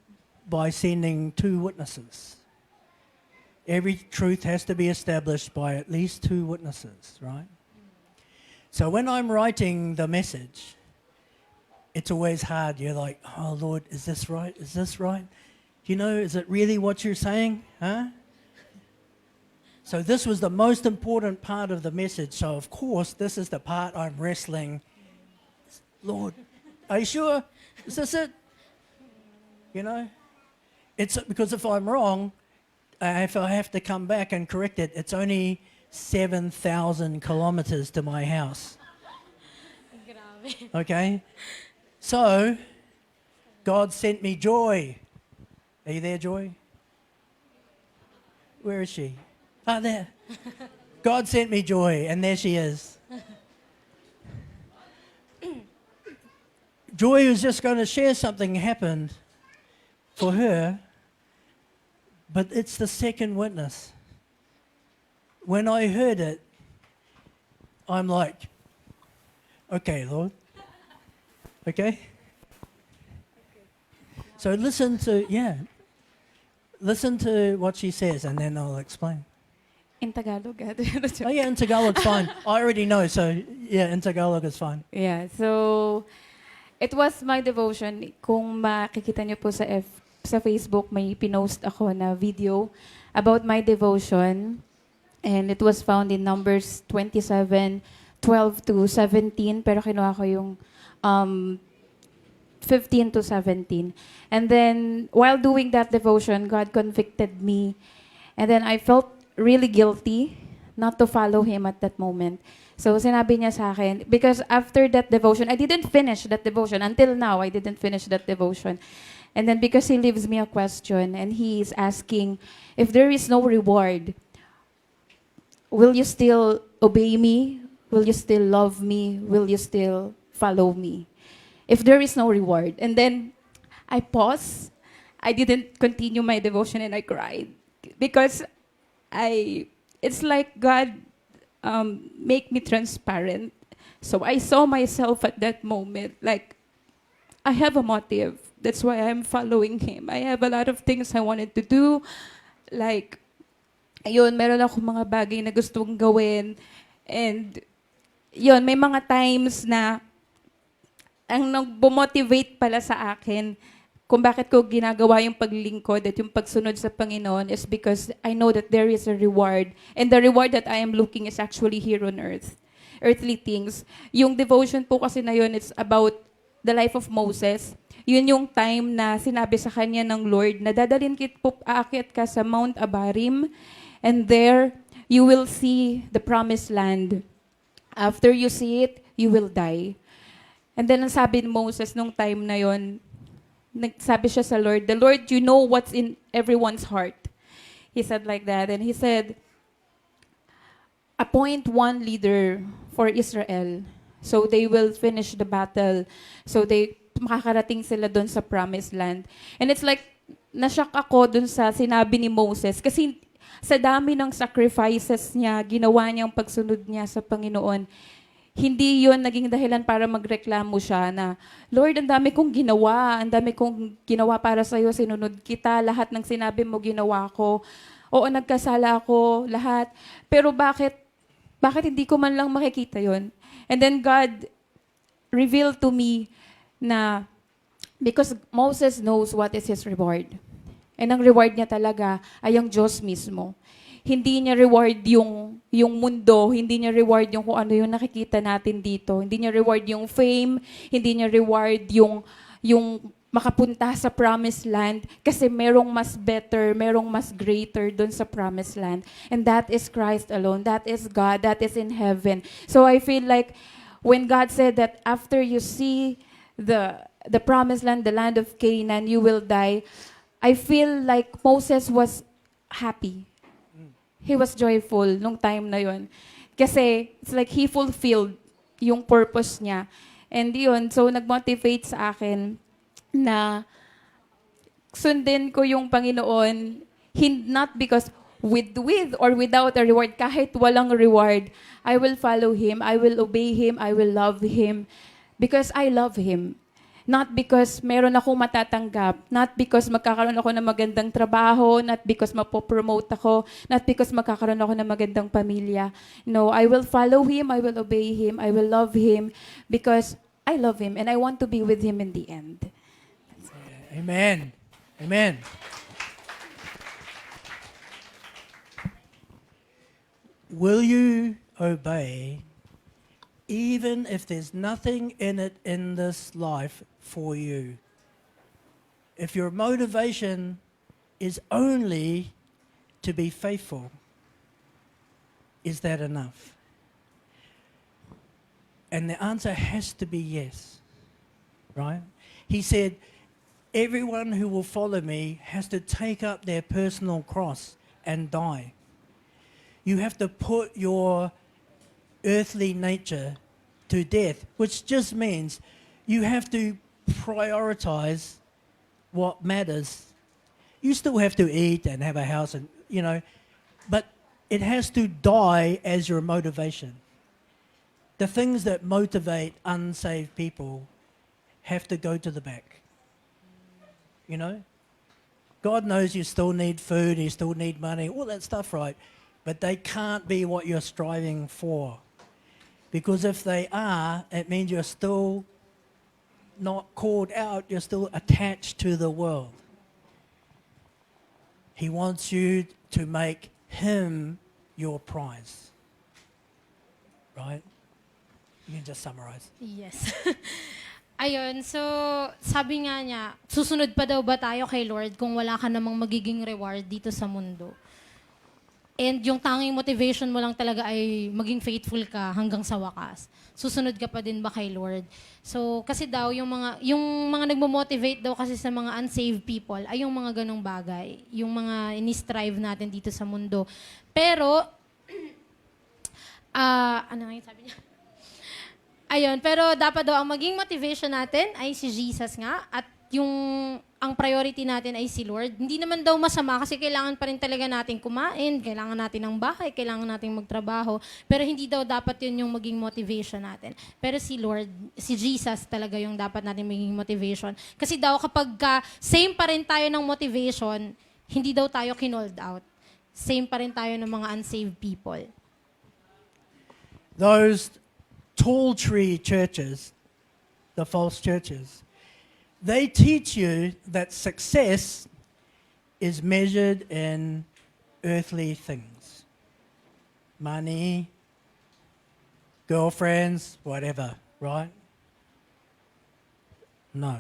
by sending two witnesses. Every truth has to be established by at least two witnesses, right? So when I'm writing the message, it's always hard. You're like, oh, Lord, is this right? Is this right? You know, is it really what you're saying? Huh? So this was the most important part of the message. So, of course, this is the part I'm wrestling. Lord, are you sure? Is this it? You know? It's because if I'm wrong, if I have to come back and correct it, it's only 7,000 kilometers to my house. Okay? So, God sent me Joy. Are you there, Joy? Where is she? Ah, there. God sent me Joy, and there she is. Joy was just going to share something happened for her, but it's the second witness. When I heard it, I'm like, okay, Lord. Okay? So listen to what she says, and then I'll explain. In Tagalog. Oh yeah, in Tagalog's fine. I already know, so yeah, in Tagalog is fine. Yeah, so it was my devotion. Kung makikita niyo po sa Facebook, may pinost ako na video about my devotion. And it was found in Numbers 27:12 to 17. Pero kinuha ko yung 15 to 17. And then, while doing that devotion, God convicted me. And then I felt really guilty not to follow Him at that moment. So, sinabi niya sa akin, because after that devotion, I didn't finish that devotion. Until now, I didn't finish that devotion. And then because He leaves me a question, and He is asking, if there is no reward, will you still obey me? Will you still love me? Will you still follow me? If there is no reward. And then I paused. I didn't continue my devotion and I cried. Because it's like God make me transparent. So I saw myself at that moment, like, I have a motive. That's why I'm following Him. I have a lot of things I wanted to do. Like, ayun, meron ako mga bagay na gustong gawin. And, yun, may mga times na ang nag-motivate pala sa akin kung bakit ko ginagawa yung paglilingkod at yung pagsunod sa Panginoon is because I know that there is a reward. And the reward that I am looking is actually here on earth. Earthly things. Yung devotion po kasi na yun, it's about the life of Moses. Yun yung time na sinabi sa kanya ng Lord na dadalhin aakyat ka sa Mount Abarim and there you will see the promised land. After you see it, you will die. And then ang sabi ni Moses nung time na yon, nagsabi siya sa Lord, the Lord, you know what's in everyone's heart. He said like that. And he said, appoint one leader for Israel so they will finish the battle. So makakarating sila doon sa promised land. And it's like, nashock ako doon sa sinabi ni Moses kasi sa dami ng sacrifices niya, ginawa niyang pagsunod niya sa Panginoon, hindi yon naging dahilan para magreklamo siya na, Lord, ang dami kong ginawa para sa'yo, sinunod kita, lahat ng sinabi mo ginawa ko, oo, nagkasala ako, lahat, pero bakit hindi ko man lang makikita yon? And then God revealed to me na because Moses knows what is his reward. And ang reward niya talaga ay ang Diyos mismo. Hindi niya reward yung mundo, hindi niya reward yung kung ano yung nakikita natin dito. Hindi niya reward yung fame, hindi niya reward yung makapunta sa promised land kasi merong mas better, merong mas greater dun sa promised land. And that is Christ alone. That is God. That is in heaven. So I feel like when God said that after you see the promised land, the land of Canaan, you will die, I feel like Moses was happy. He was joyful nung time na yon. Kasi it's like he fulfilled yung purpose niya. And yun, so nag-motivate sa akin na sundin ko yung Panginoon, not because with or without a reward, kahit walang reward, I will follow Him, I will obey Him, I will love Him, because I love Him. Not because meron akong matatanggap, not because magkakaroon ako ng magandang trabaho, not because mapopromote ako, not because magkakaroon ako ng magandang pamilya. No, I will follow Him, I will obey Him, I will love Him, because I love Him and I want to be with Him in the end. Amen. Amen. Will you obey even if there's nothing in it in this life for you? If your motivation is only to be faithful, is that enough? And the answer has to be yes, right? He said, everyone who will follow me has to take up their personal cross and die. You have to put your earthly nature to death, which just means you have to prioritize what matters. You still have to eat and have a house and, but it has to die as your motivation. The things that motivate unsaved people have to go to the back. God knows you still need food, you still need money, all that stuff, right? But they can't be what you're striving for. Because if they are, it means you're still not called out, you're still attached to the world. He wants you to make Him your prize. Right? You can just summarize. Yes. Ayun, so sabi nga niya, susunod pa daw ba tayo kay Lord kung wala ka namang magiging reward dito sa mundo? And yung tanging motivation mo lang talaga ay maging faithful ka hanggang sa wakas. Susunod ka pa din ba kay Lord? So kasi daw yung mga nagmo-motivate daw kasi sa mga unsaved people ay yung mga ganong bagay, yung mga ini-strive natin dito sa mundo. Pero ano nga yung sabi niya? Ayun, pero dapat daw ang maging motivation natin ay si Jesus nga at ang priority natin ay si Lord. Hindi naman daw masama kasi kailangan pa rin talaga natin kumain, kailangan natin ng bahay, kailangan natin magtrabaho, pero hindi daw dapat yun yung maging motivation natin. Pero si Lord, si Jesus talaga yung dapat natin maging motivation. Kasi daw kapag same pa rin tayo ng motivation, hindi daw tayo kinold out. Same pa rin tayo ng mga unsaved people. Those tall tree churches, the false churches, they teach you that success is measured in earthly things. Money, girlfriends, whatever, right? No.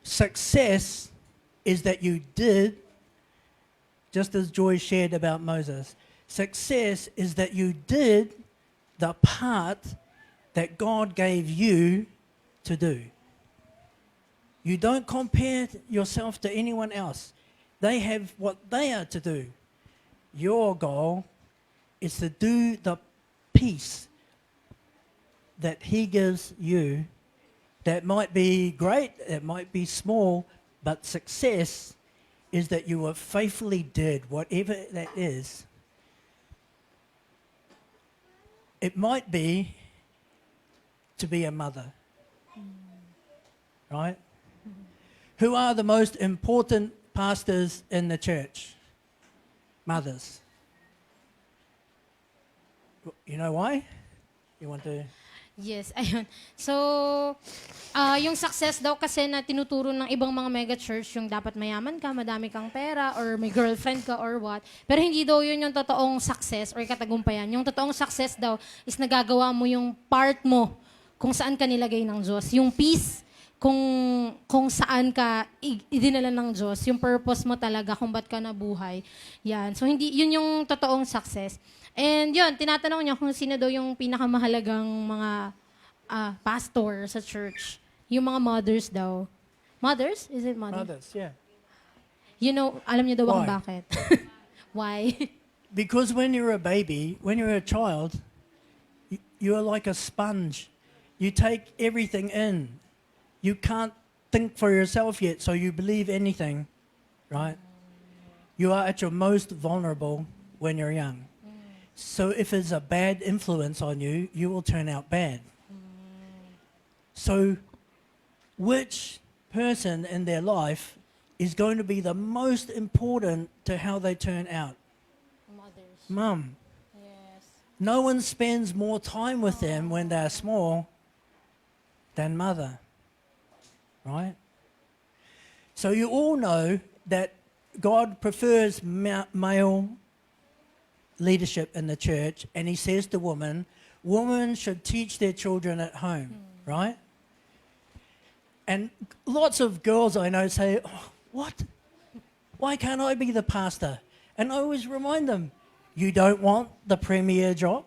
Success is that you did, just as Joy shared about Moses, success is that you did the part that God gave you to do. You don't compare yourself to anyone else. They have what they are to do. Your goal is to do the piece that He gives you. That might be great, it might be small, but success is that you have faithfully did whatever that is. It might be to be a mother, right? Who are the most important pastors in the church? Mothers. You know why? You want to... Yes, ayun. So, yung success daw kasi na tinuturo ng ibang mga mega church, yung dapat mayaman ka, madami kang pera, or may girlfriend ka, or what. Pero hindi daw yun yung totoong success or katagumpayan. Yung totoong success daw is nagagawa mo yung part mo kung saan ka nilagay ng Diyos. Yung peace, kung saan ka idinala ng Diyos, yung purpose mo talaga kung ba't ka nabuhay. Yan. So hindi yun yung totoong success. And yun, tinatanong niya kung sino daw yung pinakamahalagang mga pastor sa church. Yung mga mothers daw. Mothers? Is it mothers? Mothers, yeah. You know, alam niyo daw kung Why? bakit. Why? Because when you're a baby, when you're a child, you're like a sponge. You take everything in. You can't think for yourself yet, so you believe anything, right? You are at your most vulnerable when you're young. So if there's a bad influence on you, you will turn out bad. So which person in their life is going to be the most important to how they turn out? Mothers. Mum. Yes. No one spends more time with them when they're small than mother. Right? So you all know that God prefers male leadership in the church, and he says to women should teach their children at home, right? And lots of girls I know say, oh, what? Why can't I be the pastor? And I always remind them, you don't want the premier job?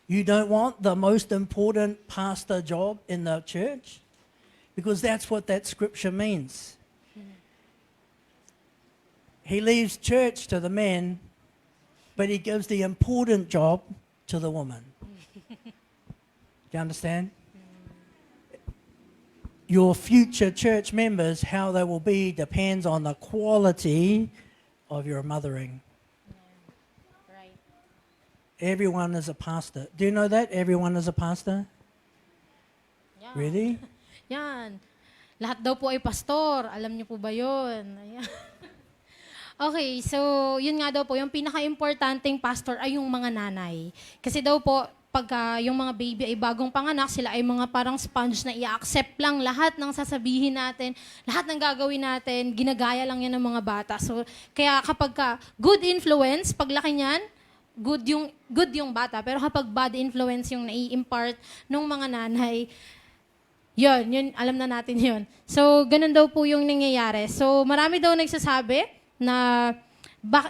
You don't want the most important pastor job in the church? Because that's what that scripture means. He leaves church to the men, but he gives the important job to the woman. Do you understand? Your future church members, how they will be, depends on the quality of your mothering. Right. Everyone is a pastor. Do you know that? Everyone is a pastor? Yeah. Really? Yan. Lahat daw po ay pastor. Alam niyo po ba yun? Ayan. Okay, so yun nga daw po, yung pinaka-importanting pastor ay yung mga nanay. Kasi daw po, pagka yung mga baby ay bagong panganak, sila ay mga parang sponge na i-accept lang lahat ng sasabihin natin, lahat ng gagawin natin, ginagaya lang yan ng mga bata. So, kaya kapag good influence, paglaki niyan, good yung bata. Pero kapag bad influence yung nai-impart ng mga nanay, yun, alam na natin yun. So, ganun daw po yung nangyayari. So, marami daw nagsasabi na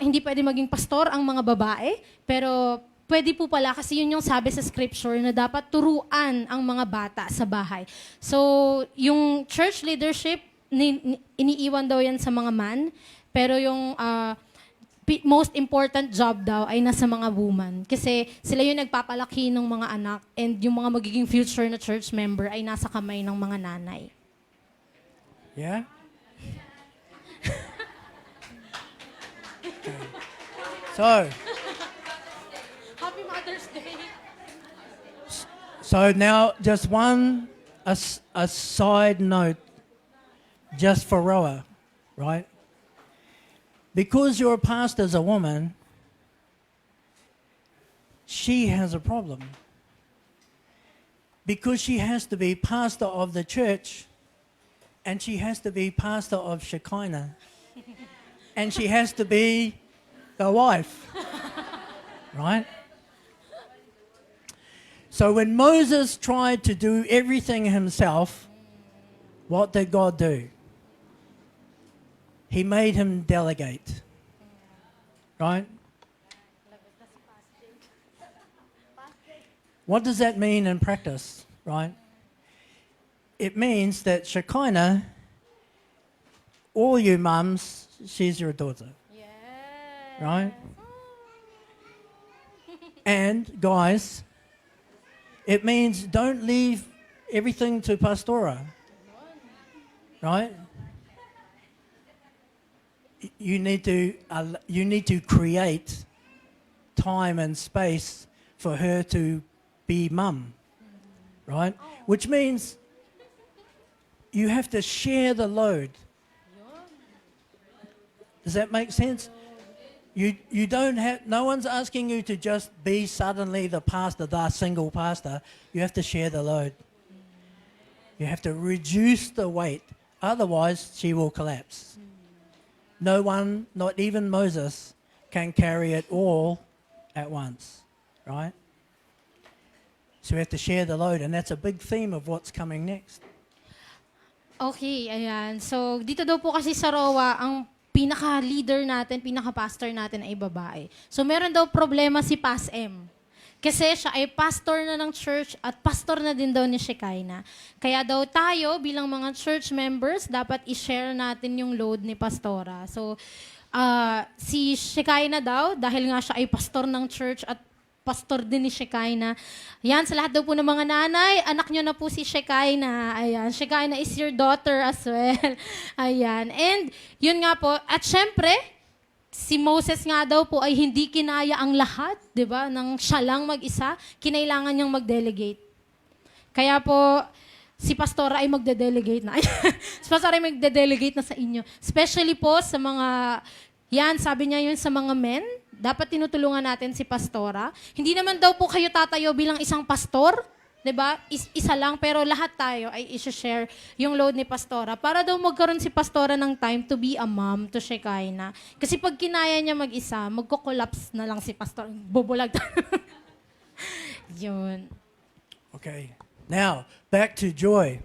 hindi pwede maging pastor ang mga babae, pero pwede po pala kasi yun yung sabi sa scripture na dapat turuan ang mga bata sa bahay. So, yung church leadership, iniiwan daw yan sa mga man, pero yung most important job daw ay nasa mga woman. Kasi sila yung nagpapalaki ng mga anak and yung mga magiging future na church member ay nasa kamay ng mga nanay. Yeah? So, Happy Mother's Day! so now just a side note just for Roa, right? Because your pastor's a woman, she has a problem. Because she has to be pastor of the church, and she has to be pastor of Shekinah, and she has to be the wife, right? So when Moses tried to do everything himself, what did God do? He made him delegate. Right? What does that mean in practice? Right? It means that Shekinah, all you mums, she's your daughter. Yes. Right? And guys, it means don't leave everything to Pastora. Right? You need to create time and space for her to be mum, right? Which means you have to share the load. Does that make sense? You don't have, no one's asking you to just be suddenly the pastor, the single pastor. You have to share the load. You have to reduce the weight. Otherwise, she will collapse. No one, not even Moses, can carry it all at once, right? So we have to share the load, and that's a big theme of what's coming next. Okay, ayan. So, dito daw po kasi sa ROA, ang pinaka-leader natin, pinaka-pastor natin ay babae. So, meron daw problema si Pas M. Kasi siya ay pastor na ng church at pastor na din daw ni Shekinah. Kaya daw tayo, bilang mga church members, dapat i-share natin yung load ni pastora. So, si Shekinah daw, dahil nga siya ay pastor ng church at pastor din ni Shekinah. Yan, sa lahat daw po ng mga nanay, anak nyo na po si Shekinah. Ayan, Shekinah is your daughter as well. Ayan. And, yun nga po. At syempre, si Moses nga daw po ay hindi kinaya ang lahat, di ba? Nang siya lang mag-isa, kinailangan niyang mag-delegate. Kaya po, si Pastora ay magde-delegate na. Si Pastora ay magde-delegate na sa inyo. Especially po sa mga, yan, sabi niya yun sa mga men, dapat tinutulungan natin si Pastora. Hindi naman daw po kayo tatayo bilang isang pastor, 'di ba? Isa lang, pero lahat tayo ay i-share yung load ni Pastora para daw magkaroon si Pastora ng time to be a mom to Shekinah. Kasi pag kinaya niya mag-isa, magko-collapse na lang si Pastor. Bubulag. Yun. Okay. Now, back to Joy.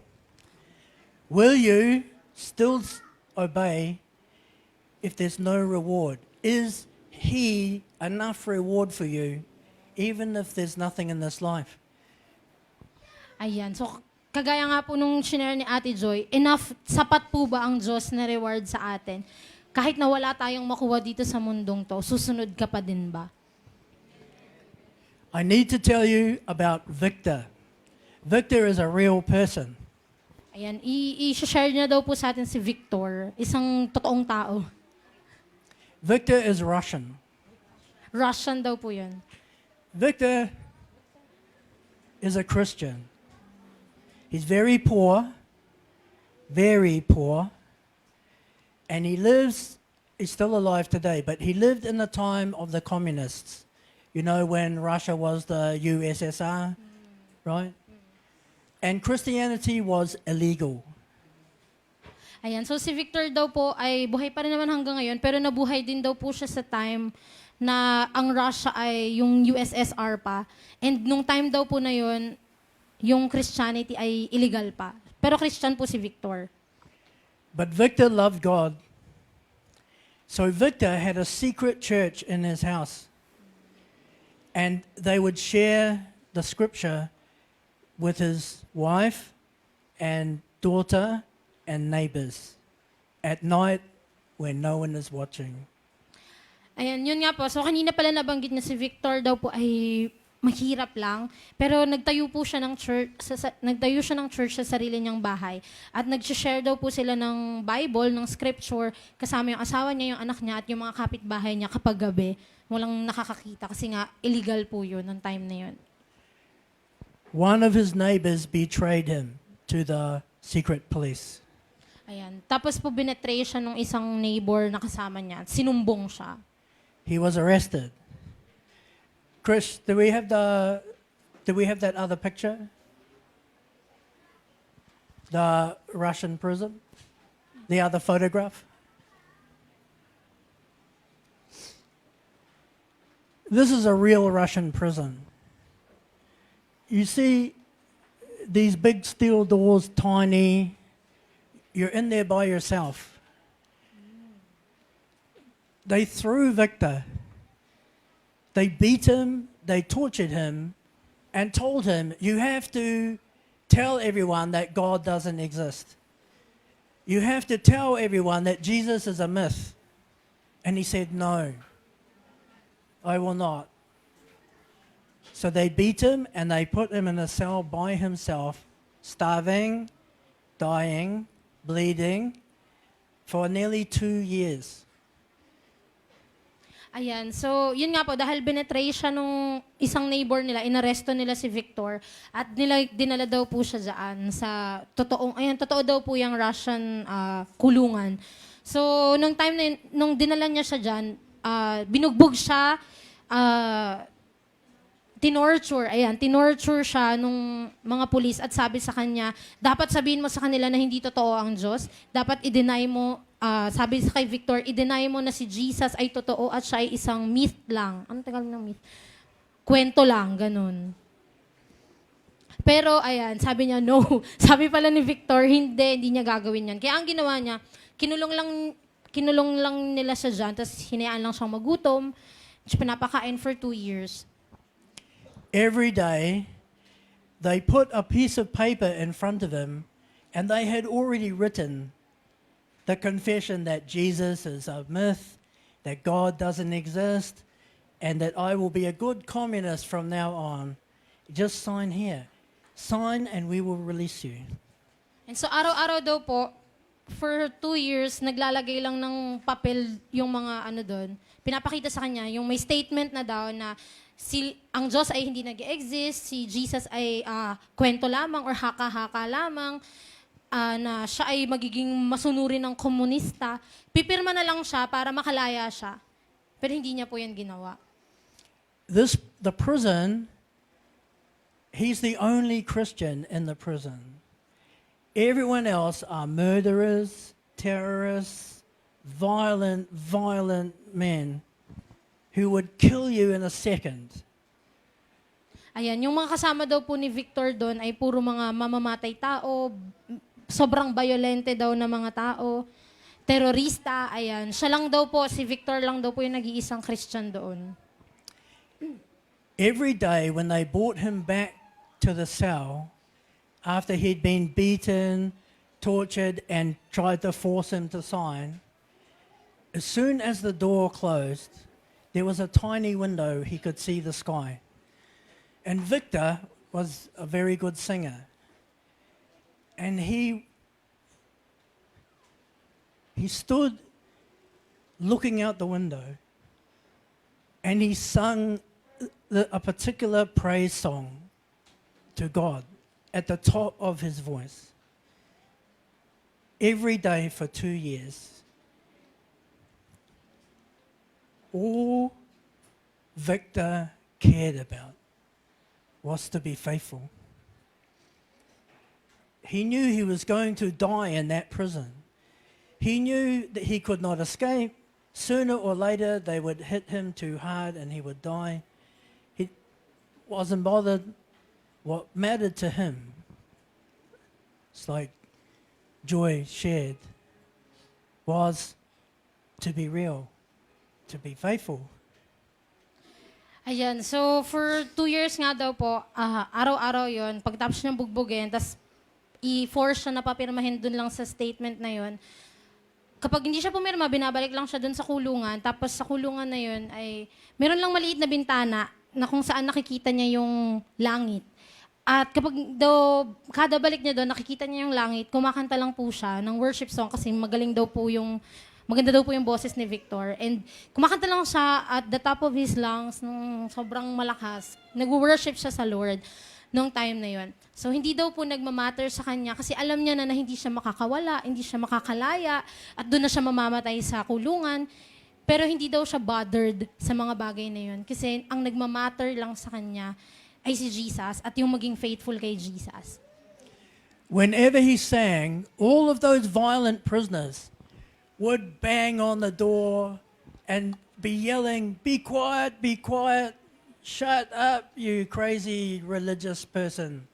Will you still obey if there's no reward? Is He enough reward for you, even if there's nothing in this life? Ayan. So, kagaya nga po nung shinare ni Ate Joy, enough, sapat po ba ang Diyos na reward sa atin? Kahit na wala tayong makuha dito sa mundong to, susunod ka pa din ba? I need to tell you about Victor. Victor is a real person. Ayan, i-share niya daw po sa atin si Victor, isang totoong tao. Victor is Russian. Russian daw po yun. Victor is a Christian. He's very poor, and he's still alive today, but he lived in the time of the communists. You know, when Russia was the USSR, right? And Christianity was illegal. Ayan, so si Victor daw po ay buhay pa rin naman hanggang ngayon, pero nabuhay din daw po siya sa time na ang Russia ay yung USSR pa. And nung time daw po na yun, yung Christianity ay illegal pa. Pero Christian po si Victor. But Victor loved God. So Victor had a secret church in his house. And they would share the scripture with his wife and daughter and neighbors at night when no one is watching. Ayan, yun nga po. So kanina pala nabanggit na si Victor daw po ay mahirap lang, pero nagtayo po siya ng church, nagtayo siya ng church sa sarili niyang bahay. At nag-share daw po sila ng Bible, ng scripture, kasama yung asawa niya, yung anak niya, at yung mga kapitbahay niya kapag gabi. Walang nakakakita kasi nga illegal po yun ng time na yun. One of his neighbors betrayed him to the secret police. Ayan. Tapos po binetray siya ng isang neighbor na kasama niya. Sinumbong siya. He was arrested. Chris, do we have that other picture? The Russian prison? The other photograph? This is a real Russian prison. You see these big steel doors, tiny. You're in there by yourself. They threw Victor. They beat him, they tortured him, and told him, you have to tell everyone that God doesn't exist. You have to tell everyone that Jesus is a myth. And he said, no, I will not. So they beat him and they put him in a cell by himself, starving, dying, bleeding, for nearly 2 years. Ayan. So, yun nga po, dahil binetray siya nung isang neighbor nila, inaresto nila si Victor, at dinala daw po siya dyan sa totoo daw po yung Russian kulungan. So, nung time na yun, nung dinala niya siya dyan, binugbog siya, tinorture siya nung mga pulis at sabi sa kanya, dapat sabihin mo sa kanila na hindi totoo ang Diyos. Dapat i-deny mo, sabi kay Victor, i-deny mo na si Jesus ay totoo at siya ay isang myth lang. Ano tagal ng myth? Kwento lang, ganun. Pero ayan, sabi niya no. Sabi pala ni Victor, hindi niya gagawin yan. Kaya ang ginawa niya, kinulong lang nila siya dyan, tapos hinayaan lang siyang magutom, tapos pinapakain for 2 years. Every day, they put a piece of paper in front of him, and they had already written the confession that Jesus is a myth, that God doesn't exist, and that I will be a good communist from now on. Just sign here. Sign and we will release you. And so araw-araw daw po, for 2 years, naglalagay lang ng papel yung mga ano doon. Pinapakita sa kanya yung may statement na daw na ang Diyos ay hindi nag-exist, si Jesus ay kwento lamang or haka-haka lamang, na siya ay magiging masunurin ng komunista. Pipirma na lang siya para makalaya siya. Pero hindi niya po yan ginawa. The prison, he's the only Christian in the prison. Everyone else are murderers, terrorists, violent men who would kill you in a second. Ayan, yung mga kasama daw po ni Victor doon ay puro mga mamamatay tao, sobrang violente daw na mga tao, terorista, ayan. Siya lang daw po, si Victor lang daw po yung nag-iisang Christian doon. Every day when they brought him back to the cell, after he'd been beaten, tortured, and tried to force him to sign, as soon as the door closed, there was a tiny window he could see the sky. And Victor was a very good singer. And he stood looking out the window and he sung a particular praise song to God at the top of his voice every day for 2 years. All Victor cared about was to be faithful. He knew he was going to die in that prison. He knew that he could not escape. Sooner or later, they would hit him too hard and he would die. He wasn't bothered. What mattered to him, it's like Joy shared, was to be real, to be faithful. Ayan, so for 2 years nga daw po, araw-araw yon pagtapos niyang bugbugin, tas i-force siya na papirmahin dun lang sa statement na yon. Kapag hindi siya pumirma, binabalik lang siya dun sa kulungan, tapos sa kulungan na yon ay meron lang maliit na bintana na kung saan nakikita niya yung langit. At kapag daw, kada balik niya doon, nakikita niya yung langit, kumakanta lang po siya ng worship song kasi maganda daw po yung boses ni Victor. And kumakanta lang siya at the top of his lungs, nung sobrang malakas. Nag-worship siya sa Lord nung time na yon. So hindi daw po nagmamatter sa kanya kasi alam niya na hindi siya makakawala, hindi siya makakalaya, at doon na siya mamamatay sa kulungan. Pero hindi daw siya bothered sa mga bagay na yon kasi ang nagmamatter lang sa kanya ay si Jesus at yung maging faithful kay Jesus. Whenever he sang, all of those violent prisoners would bang on the door and be yelling, be quiet, shut up, you crazy religious person.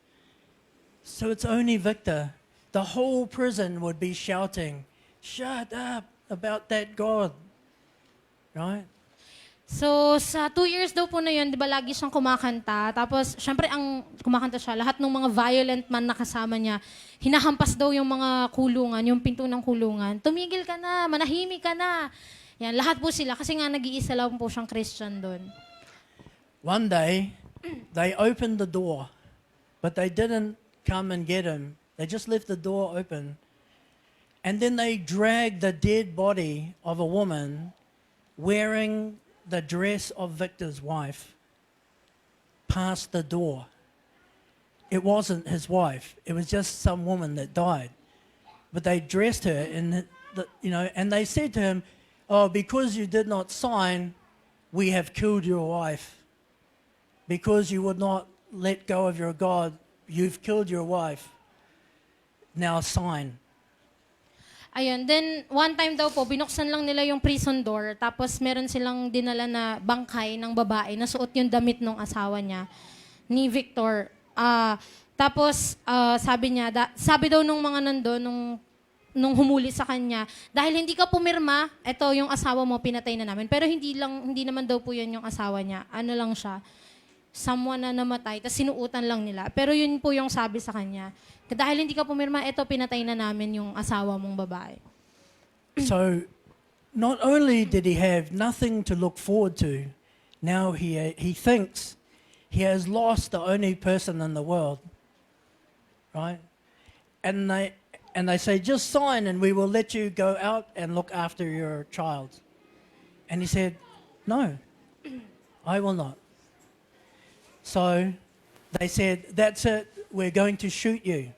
So it's only Victor. The whole prison would be shouting, shut up about that God. Right? So, sa 2 years daw po na yun, di ba, lagi siyang kumakanta. Tapos, syempre, ang kumakanta siya, lahat ng mga violent man na kasama niya, hinahampas daw yung mga kulungan, yung pinto ng kulungan. Tumigil ka na, manahimik ka na. Yan, lahat po sila, kasi nga nag-iisa lang po siyang Christian doon. One day, they opened the door, but they didn't come and get him. They just left the door open. And then they dragged the dead body of a woman wearing the dress of Victor's wife past the door. It wasn't his wife. It was just some woman that died. But they dressed her in and they said to him, oh, because you did not sign, we have killed your wife. Because you would not let go of your God, you've killed your wife. Now sign. Ayun, then one time daw po, binuksan lang nila yung prison door, tapos meron silang dinala na bangkay ng babae na suot yung damit ng asawa niya, ni Victor. Sabi niya, sabi daw nung mga nandun, nung humuli sa kanya, dahil hindi ka pumirma, eto yung asawa mo, pinatay na namin. Pero hindi naman daw po yun yung asawa niya. Ano lang siya, someone na namatay, tapos sinuutan lang nila. Pero yun po yung sabi sa kanya. Dahil hindi ka pumirma, eto pinatay na namin yung asawa mong babae. So, not only did he have nothing to look forward to, now he thinks he has lost the only person in the world, right? And they say, just sign and we will let you go out and look after your child. And he said, no, I will not. So they said, that's it, we're going to shoot you.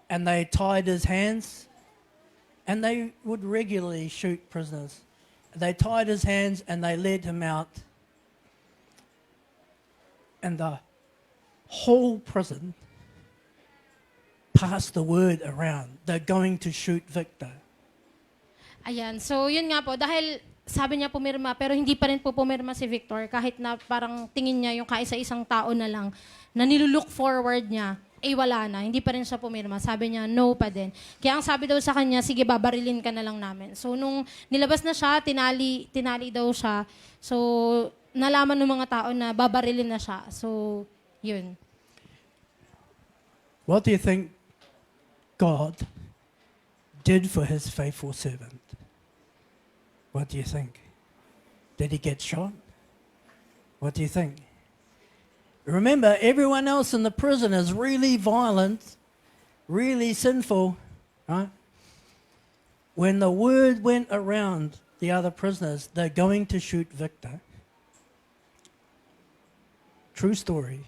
And they tied his hands, and they would regularly shoot prisoners. They tied his hands and they led him out. And the whole prison passed the word around. They're going to shoot Victor. Ayan, so yun nga po, dahil sabi niya pumirma, pero hindi pa rin po pumirma si Victor, kahit na parang tingin niya yung kaisa-isang tao na lang, na nilulook forward niya, wala na, hindi pa rin siya pumirma. Sabi niya, no pa din. Kaya ang sabi daw sa kanya, sige, babarilin ka na lang namin. So nung nilabas na siya, tinali daw siya. So nalaman ng mga tao na babarilin na siya. So, yun. What do you think God did for his faithful servant? What do you think? Did he get shot? What do you think? Remember, everyone else in the prison is really violent, really sinful, right? When the word went around the other prisoners, they're going to shoot Victor. True story.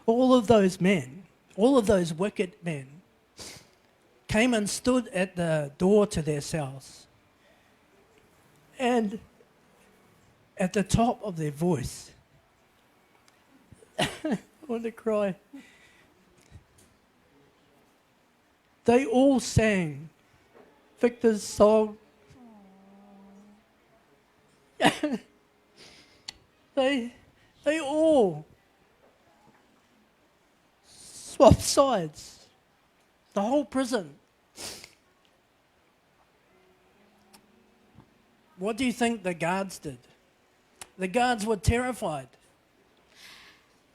All of those men, all of those wicked men, came and stood at the door to their cells. And at the top of their voice, I want to cry. They all sang Victor's song. They all swapped sides. The whole prison. What do you think the guards did? The guards were terrified.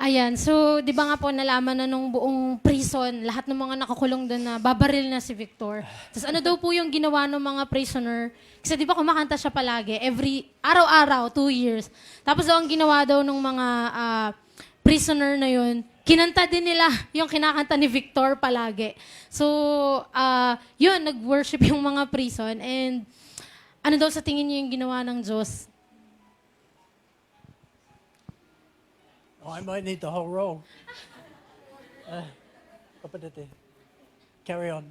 Ayan, so di ba nga po nalaman na nung buong prison, lahat ng mga nakakulong doon na babaril na si Victor. Tapos ano daw po yung ginawa ng mga prisoner? Kasi di ba kumakanta siya palagi, araw-araw, 2 years. Tapos daw ang ginawa daw ng mga prisoner na yun, kinanta din nila yung kinakanta ni Victor palagi. So, yun, nag-worship yung mga prison. And ano daw sa tingin niyo yung ginawa ng Diyos? I might need the whole roll. Carry on.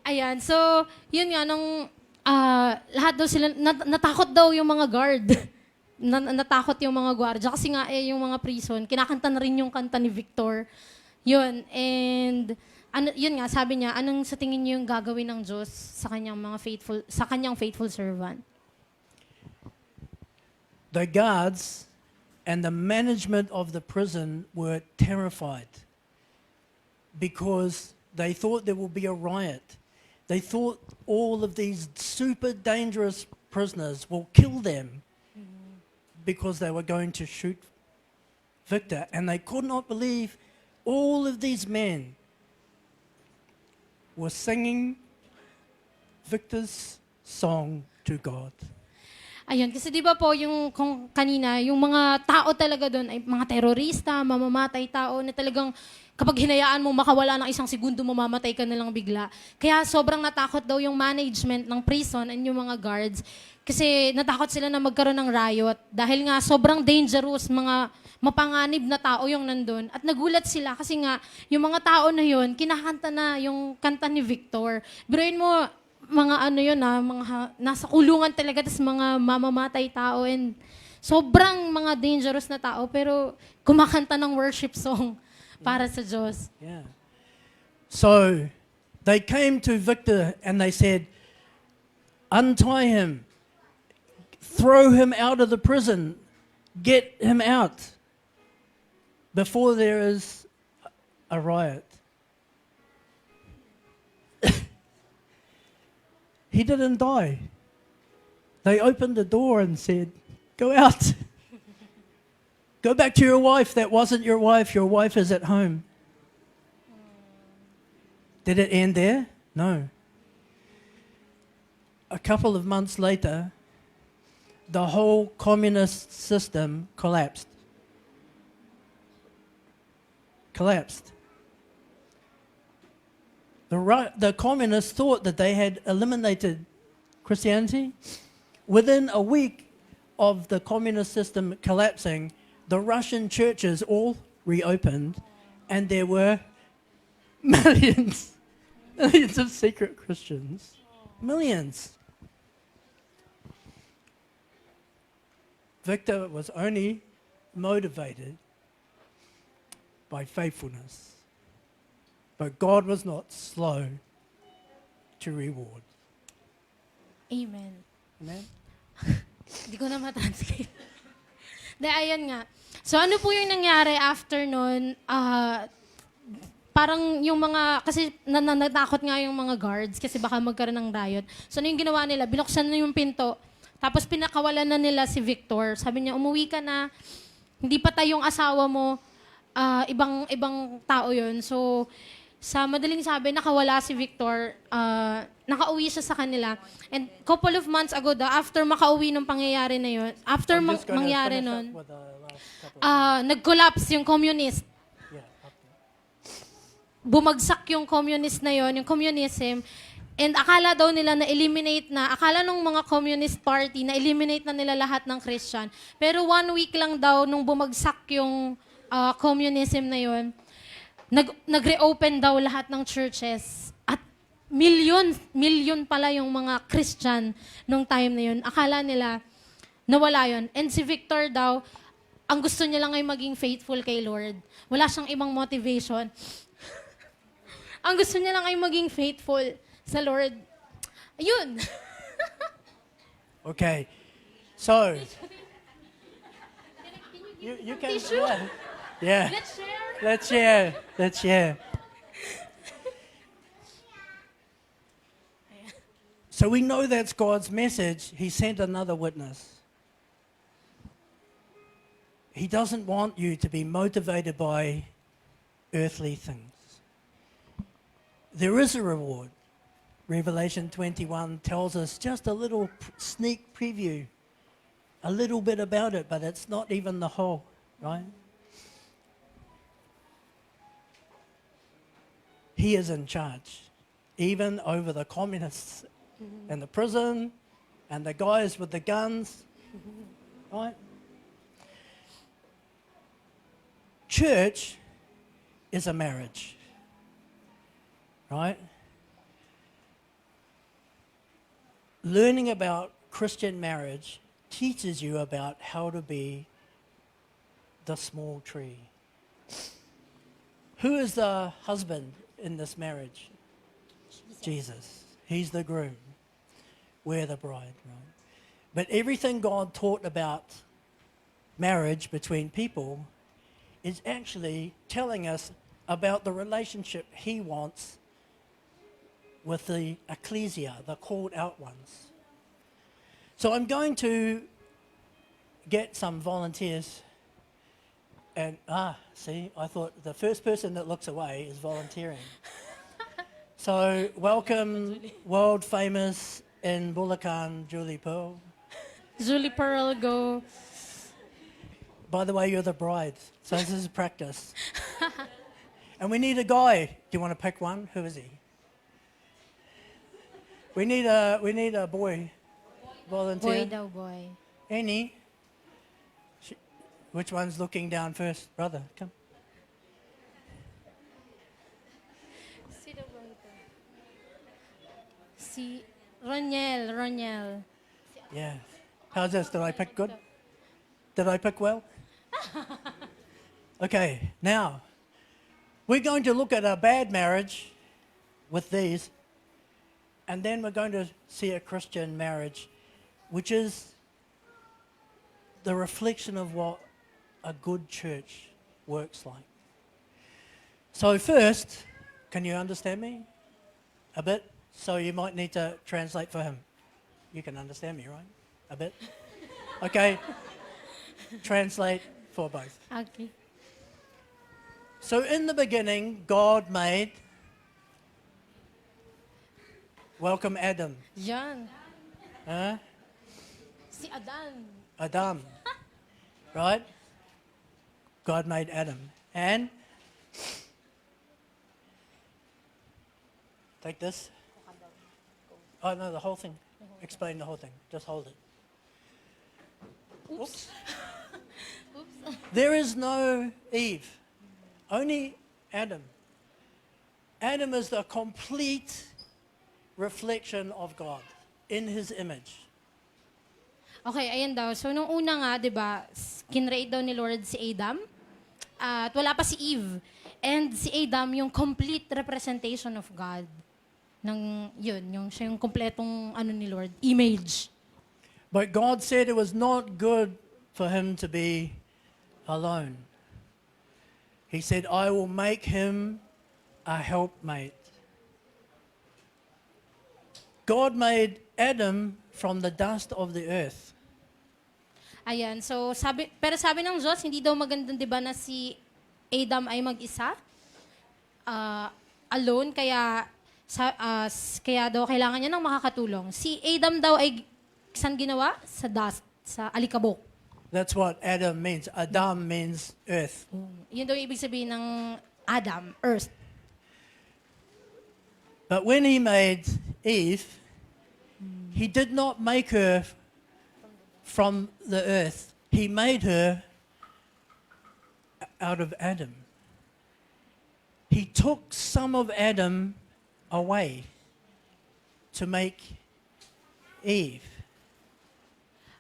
Ayan, so, yun nga, nung lahat daw sila, natakot daw yung mga guard. Natakot yung mga guardia. Kasi nga, yung mga prison, kinakanta na rin yung kanta ni Victor. Yun, and, yun nga, sabi niya, anong sa tingin niyo yung gagawin ng Diyos sa kanyang faithful servant? The guards and the management of the prison were terrified because they thought there would be a riot. They thought all of these super dangerous prisoners will kill them because they were going to shoot Victor. And they could not believe all of these men were singing Victor's song to God. Ayun, kasi di ba po yung kung kanina, yung mga tao talaga doon ay mga terorista, mamamatay tao na talagang kapag hinayaan mo makawala ng 1 segundo, mamamatay ka na lang bigla. Kaya sobrang natakot daw yung management ng prison and yung mga guards kasi natakot sila na magkaroon ng riot dahil nga sobrang dangerous, mga mapanganib na tao yung nandun. At nagulat sila kasi nga yung mga tao na yun, kinakanta na yung kanta ni Victor. Biruin mo, mga ano yun mga nasa kulungan talaga, tas mga mamamatay tao and sobrang mga dangerous na tao pero kumakanta ng worship song para sa Diyos. Yeah. So they came to Victor and they said, untie him, throw him out of the prison, Get him out before there is a riot. He didn't die. They opened the door and said, go out. Go back to your wife. That wasn't your wife. Your wife is at home. Did it end there? No. A couple of months later, the whole communist system collapsed. Collapsed. The communists thought that they had eliminated Christianity. Within a week of the communist system collapsing, the Russian churches all reopened, and there were millions of secret Christians. Millions. Victor was only motivated by faithfulness. But God was not slow to reward. Amen. Amen? Hindi ko na matranslate. De, ayun nga. So, ano po yung nangyari after nun? Parang yung mga, kasi natakot nga yung mga guards kasi baka magkaroon ng riot. So, ano yung ginawa nila? Binuksan na yung pinto. Tapos pinakawalan na nila si Victor. Sabi niya, umuwi ka na. Hindi pa tayong asawa mo. Ibang tao yun. So, sa madaling sabi, nakawala si Victor. Nakauwi siya sa kanila. And couple of months ago after makauwi ng pangyayari na yun, after I'm just gonna mangyari finish up nun, with the last couple nag-collapse yung communist. yeah, okay. Bumagsak yung communist na yon, yung communism. And akala daw nila na-eliminate na, akala nung mga communist party na-eliminate na nila lahat ng Christian. Pero 1 week lang daw nung bumagsak yung communism na yon, nag-reopen daw lahat ng churches. At million pala yung mga Christian nung time na yun. Akala nila nawala yon. And si Victor daw, ang gusto niya lang ay maging faithful kay Lord. Wala siyang ibang motivation. Ang gusto niya lang ay maging faithful sa Lord. Ayun. Okay. So, you can... Tissue? Yeah. Let's share. Let's share. Let's share. So we know that's God's message. He sent another witness. He doesn't want you to be motivated by earthly things. There is a reward. Revelation 21 tells us just a little sneak preview, a little bit about it, but it's not even the whole, right? He is in charge, even over the communists and the prison and the guys with the guns, right? Church is a marriage, right? Learning about Christian marriage teaches you about how to be the small tree. Who is the husband in this marriage? Jesus. He's the groom. We're the bride, right? But everything God taught about marriage between people is actually telling us about the relationship He wants with the ecclesia, the called out ones. So I'm going to get some volunteers. And, see, I thought the first person that looks away is volunteering. So welcome world famous in Bulacan, Julie Pearl. Julie Pearl, go. By the way, you're the bride, so this is practice. And we need a guy. Do you want to pick one? Who is he? We need a boy volunteer. Boy daw, boy. Any? Which one's looking down first? Brother, come. Sino ba ito? Si Roniel. Yeah. How's this? Did I pick good? Did I pick well? Okay, now, we're going to look at a bad marriage with these, and then we're going to see a Christian marriage, which is the reflection of what a good church works like. So first, can you understand me a bit? So you might need to translate for him. You can understand me, right? A bit? Okay. Translate for both. Okay. So in the beginning, God made, welcome Adam. Yan. Huh? Si Adan. Adam. Right? God made Adam. And take this. Oh no, the whole thing. Explain the whole thing. Just hold it. Oops. There is no Eve. Only Adam. Adam is the complete reflection of God in his image. Okay, ayan daw. So, nung una nga, di ba, kinreate daw ni Lord si Adam. At wala pa si Eve. And si Adam, yung complete representation of God. Siya yung kompletong ni Lord, image. But God said it was not good for him to be alone. He said, I will make him a helpmate. God made Adam from the dust of the earth. Ayan, so pero sabi ng Diyos, hindi daw magandang 'di ba na si Adam ay mag-isa? Alone, kaya daw kailangan niya ng makakatulong. Si Adam daw ay saan ginawa? Sa dust, sa alikabok. That's what Adam means. Adam means earth. Yun daw yung ibig sabihin ng Adam, earth. But when he made Eve, he did not make her from the earth. He made her out of Adam. He took some of Adam away to make Eve.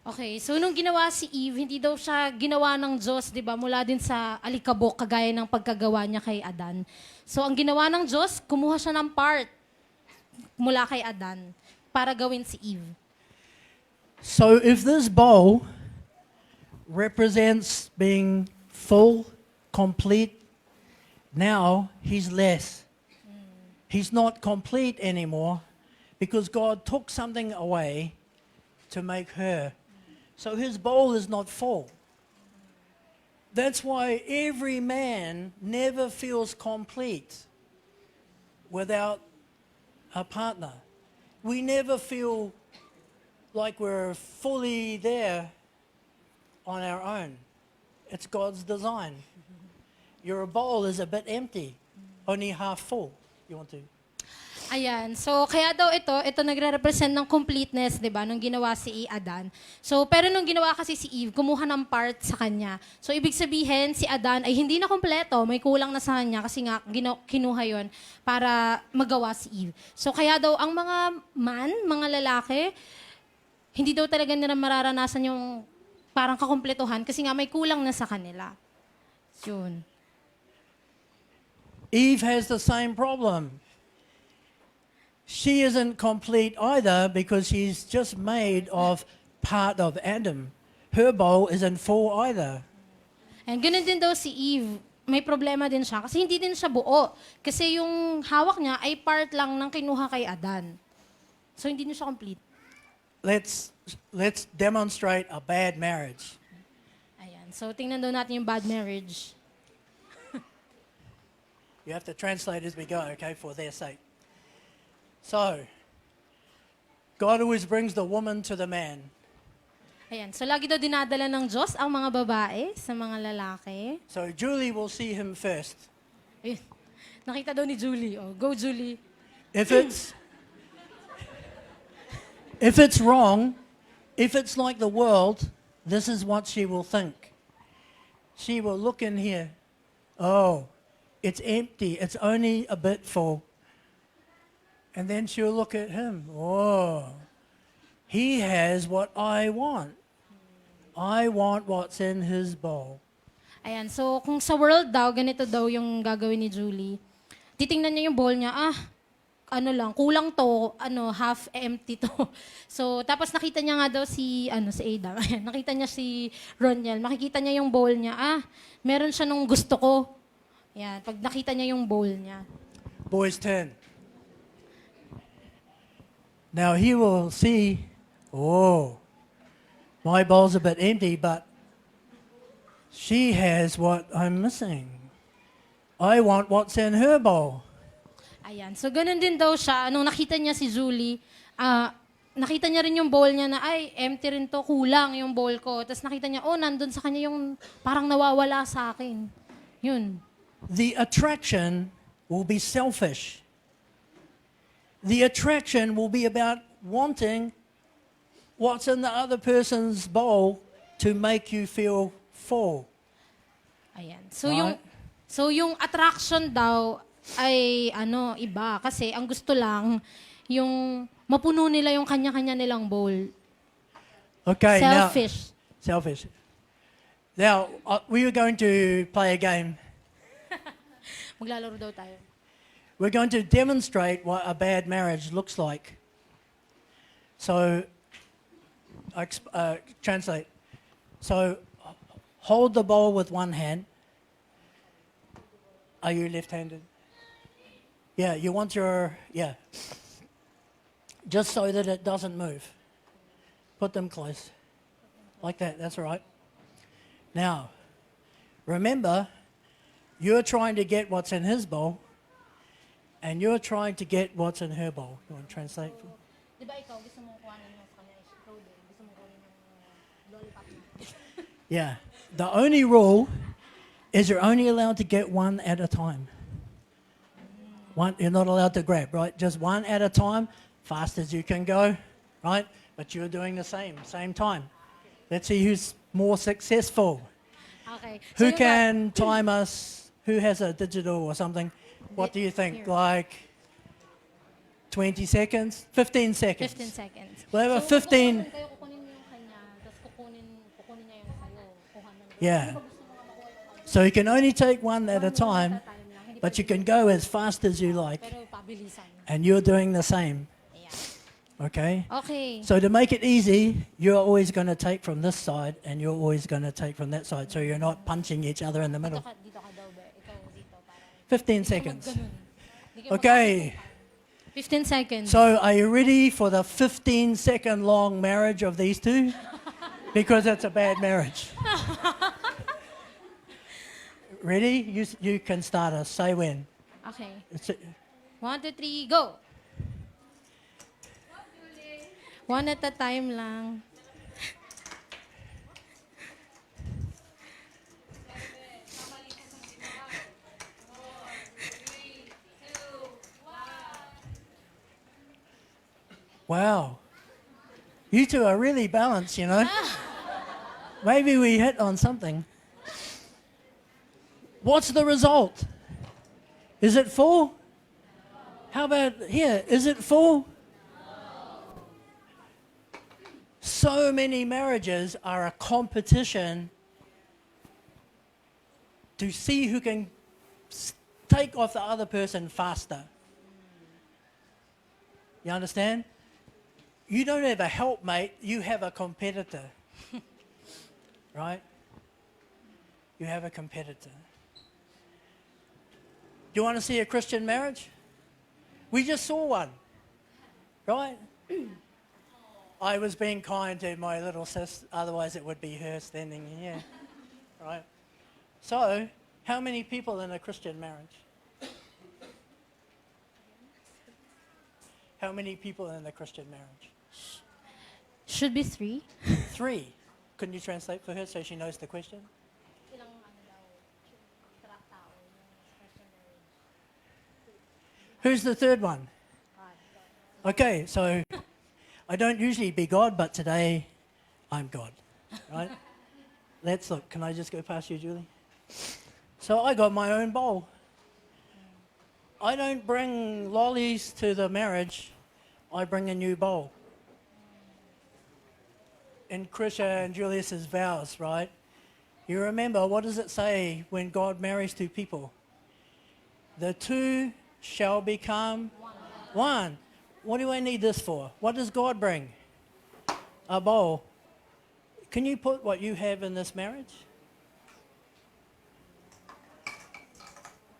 Okay, so nung ginawa si Eve, hindi daw siya ginawa ng Diyos, di ba, mula din sa alikabok, kagaya ng pagkagawa niya kay Adan. So ang ginawa ng Diyos, kumuha siya ng part mula kay Adan para gawin si Eve. So if this bowl represents being full, complete, now he's less. He's not complete anymore because God took something away to make her. So his bowl is not full. That's why every man never feels complete without a partner. We never feel like we're fully there on our own. It's God's design. Your bowl is a bit empty, only half full. You want to? Ayan. So, kaya daw ito nagre-represent ng completeness, di ba, nung ginawa si Adan. So, pero nung ginawa kasi si Eve, kumuha ng part sa kanya. So, ibig sabihin, si Adan ay hindi na kompleto, may kulang na sa kanya kasi nga kinuha yon para magawa si Eve. So, kaya daw ang mga lalaki, hindi daw talaga nila mararanasan yung parang kakumpletuhan kasi nga may kulang na sa kanila. Yun. Eve has the same problem. She isn't complete either because she's just made of part of Adam. Her bowl isn't full either. And ganun din daw si Eve. May problema din siya kasi hindi din siya buo. Kasi yung hawak niya ay part lang ng kinuha kay Adan. So hindi niya siya complete. Let's demonstrate a bad marriage. Ayan. So tingnan daw natin yung bad marriage. You have to translate as we go, okay, for their sake. So, God always brings the woman to the man. Ayan. So lagi daw dinadala ng Diyos ang mga babae sa mga lalaki. So Julie will see him first. Ayun. Nakita daw ni Julie. Oh, go Julie. If it's wrong, if it's like the world, this is what she will think. She will look in here. Oh, it's empty. It's only a bit full. And then she'll look at him. Oh, he has what I want. I want what's in his bowl. Ayan. So kung sa world daw, ganito daw yung gagawin ni Julie. Titingnan niya yung bowl niya. ano lang, kulang to, half empty to. So, tapos nakita niya nga daw si Ada. Ayan, nakita niya si Roniel. Makikita niya yung bowl niya. Meron siya nung gusto ko. Ayan, pag nakita niya yung bowl niya. Boys' turn. Now he will see, oh, my bowl's a bit empty, but she has what I'm missing. I want what's in her bowl. Ayan. So, ganun din daw siya. Nung nakita niya si Julie, nakita niya rin yung bowl niya na, ay, empty rin to, kulang yung bowl ko. Tapos nakita niya, nandun sa kanya yung parang nawawala sa akin. Yun. The attraction will be selfish. The attraction will be about wanting what's in the other person's bowl to make you feel full. Ayan. So, Right. yung attraction daw, ay iba. Kasi ang gusto lang, yung mapuno nila yung kanya-kanya nilang bowl. Okay, Selfish. now selfish. Now we are going to play a game. Maglalaro daw tayo. We're going to demonstrate what a bad marriage looks like. So, translate. So, hold the bowl with one hand. Are you left-handed? Yeah, you want just so that it doesn't move. Put them close. Like that, that's all right. Now, remember, you're trying to get what's in his bowl, and you're trying to get what's in her bowl. You want to translate? Di ba ikaw, gusto mong kuhanan mo sa kanya is ikaw din. Gusto mong kuhanan yung lollipop na. Yeah. The only rule is you're only allowed to get one at a time. You're not allowed to grab, right? Just one at a time, fast as you can go, right? But you're doing the same time. Let's see who's more successful. Okay. Who yung can time us? Who has a digital or something? What do you think? Here. Like 20 seconds? 15 seconds. 15 seconds. We'll have a So, 15. kayo, kukunin mo yung kanya, tapos kukunin niya yung sa'yo. Kuhanan mo. Yeah. So you can only take one at a time, but you can go as fast as you like. Pero pabilisan. And you're doing the same. Ayan. Okay? Okay. So to make it easy, you're always going to take from this side and you're always going to take from that side. So you're not punching each other in the middle. Dito ka daw, be. Ikaw dito. Parang, 15 seconds. ganun. Hindi kayo Okay. 15 seconds. So are you ready for the 15-second long marriage of these two? Because it's a bad marriage. Ready? You can start us. Say when. Okay. It's 1, 2, 3, go! One at a time lang. Wow. You two are really balanced, you know. Maybe we hit on something. What's the result? Is it full? How about here? Is it full? So many marriages are a competition to see who can take off the other person faster. You understand? You don't have a helpmate, you have a competitor. Right? You have a competitor. Do you want to see a Christian marriage? We just saw one. Right? I was being kind to my little sis, otherwise it would be her standing here. Right? So, how many people in a Christian marriage? How many people in a Christian marriage? Should be 3. 3. Couldn't you translate for her so she knows the question? Who's the third one? Okay, so I don't usually be God, but today I'm God. Right? Let's look. Can I just go past you, Julie? So I got my own bowl. I don't bring lollies to the marriage. I bring a new bowl. In Krisha and Julius's vows, right? You remember, what does it say when God marries two people? The two shall become One. What do I need this for? What does God bring? A bowl. Can you put what you have in this marriage?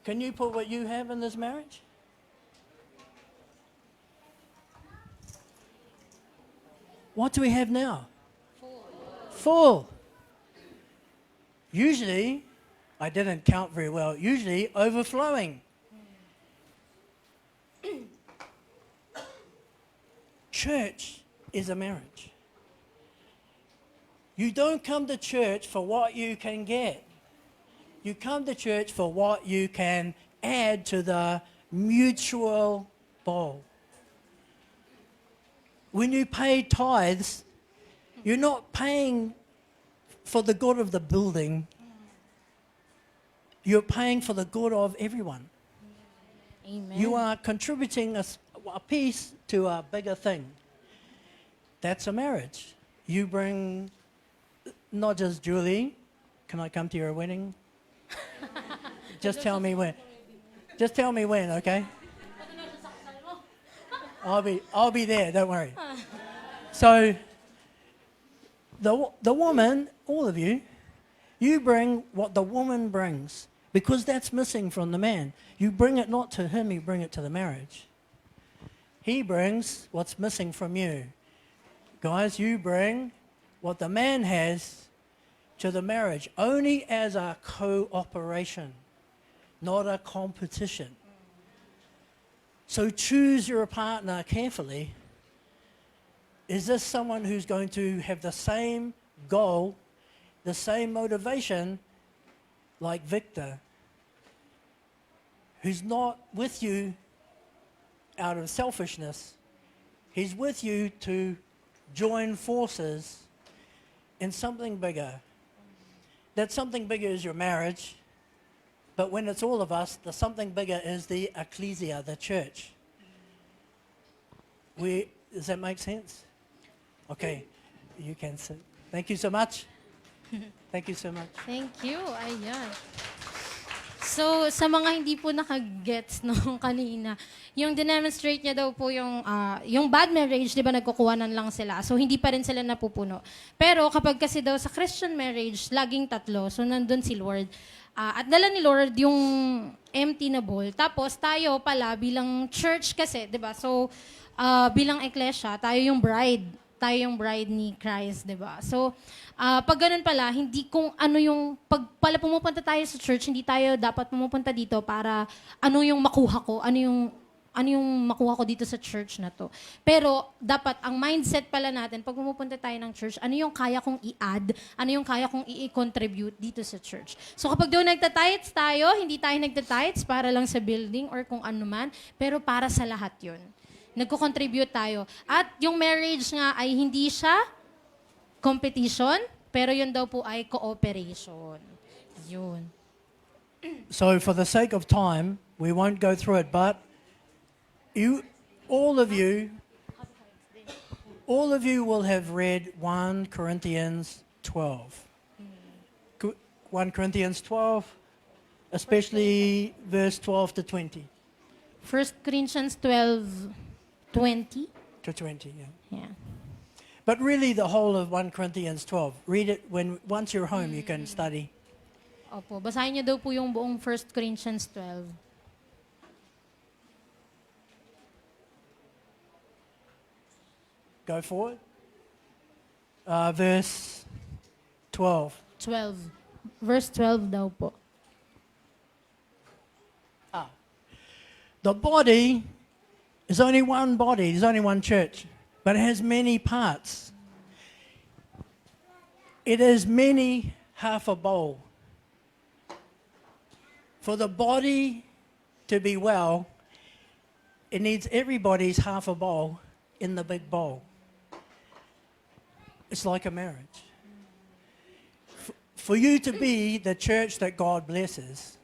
Can you put what you have in this marriage? What do we have now? Full. Usually, I didn't count very well, usually overflowing. Church is a marriage. You don't come to church for what you can get. You come to church for what you can add to the mutual bowl. When you pay tithes, you're not paying for the good of the building. You're paying for the good of everyone. Amen. You are contributing a piece to a bigger thing. That's a marriage. You bring not just Julie. Can I come to your wedding? Just tell me when. Just tell me when, okay? I'll be there. Don't worry. So the woman, all of you, you bring what the woman brings because that's missing from the man. You bring it not to him, you bring it to the marriage. He brings what's missing from you. Guys, you bring what the man has to the marriage only as a cooperation, not a competition. So choose your partner carefully. Is this someone who's going to have the same goal, the same motivation like Victor, who's not with you out of selfishness? He's with you to join forces in something bigger. That something bigger is your marriage, but when it's all of us, the something bigger is the ecclesia, the church. Does that make sense? Okay, you can sit. Thank you so much. Thank you so much. Thank you. Ayan. So, sa mga hindi po nakagets nung kanina, yung dinemonstrate niya daw po yung bad marriage, di ba, nagkukuhanan lang sila. So, hindi pa rin sila napupuno. Pero kapag kasi daw sa Christian marriage, laging tatlo. So, nandun si Lord. At dala ni Lord yung empty na bowl. Tapos, tayo pala bilang church kasi, di ba? So, bilang iglesia, tayo yung bride. Tayo yung bride ni Christ, di ba? So, pag ganun pala, hindi kung ano yung, pag pala pumupunta tayo sa church, hindi tayo dapat pumupunta dito para ano yung makuha ko, ano yung makuha ko dito sa church na to. Pero, dapat, ang mindset pala natin, pag pumupunta tayo ng church, ano yung kaya kong i-add, ano yung kaya kong i-contribute dito sa church. So, kapag doon nagtatights tayo, hindi tayo nagtatights para lang sa building or kung ano man, pero para sa lahat yun. Nagko-contribute tayo. At yung marriage nga ay hindi siya competition, pero yun daw po ay cooperation. Yun. So for the sake of time, we won't go through it, but all of you will have read 1 Corinthians 12. 1 Corinthians 12, especially verse 12 to 20. 1 Corinthians 12:20. To 20, yeah. Yeah. But really the whole of 1 Corinthians 12. Read it once you're home, you can study. Opo, basahin niyo daw po yung buong 1 Corinthians 12. Go forward. Verse 12. 12. Verse 12 daw po. The body is only one body, there's only one church, but it has many parts. It is many half a bowl. For the body to be well, it needs everybody's half a bowl in the big bowl. It's like a marriage. For you to be the church that God blesses,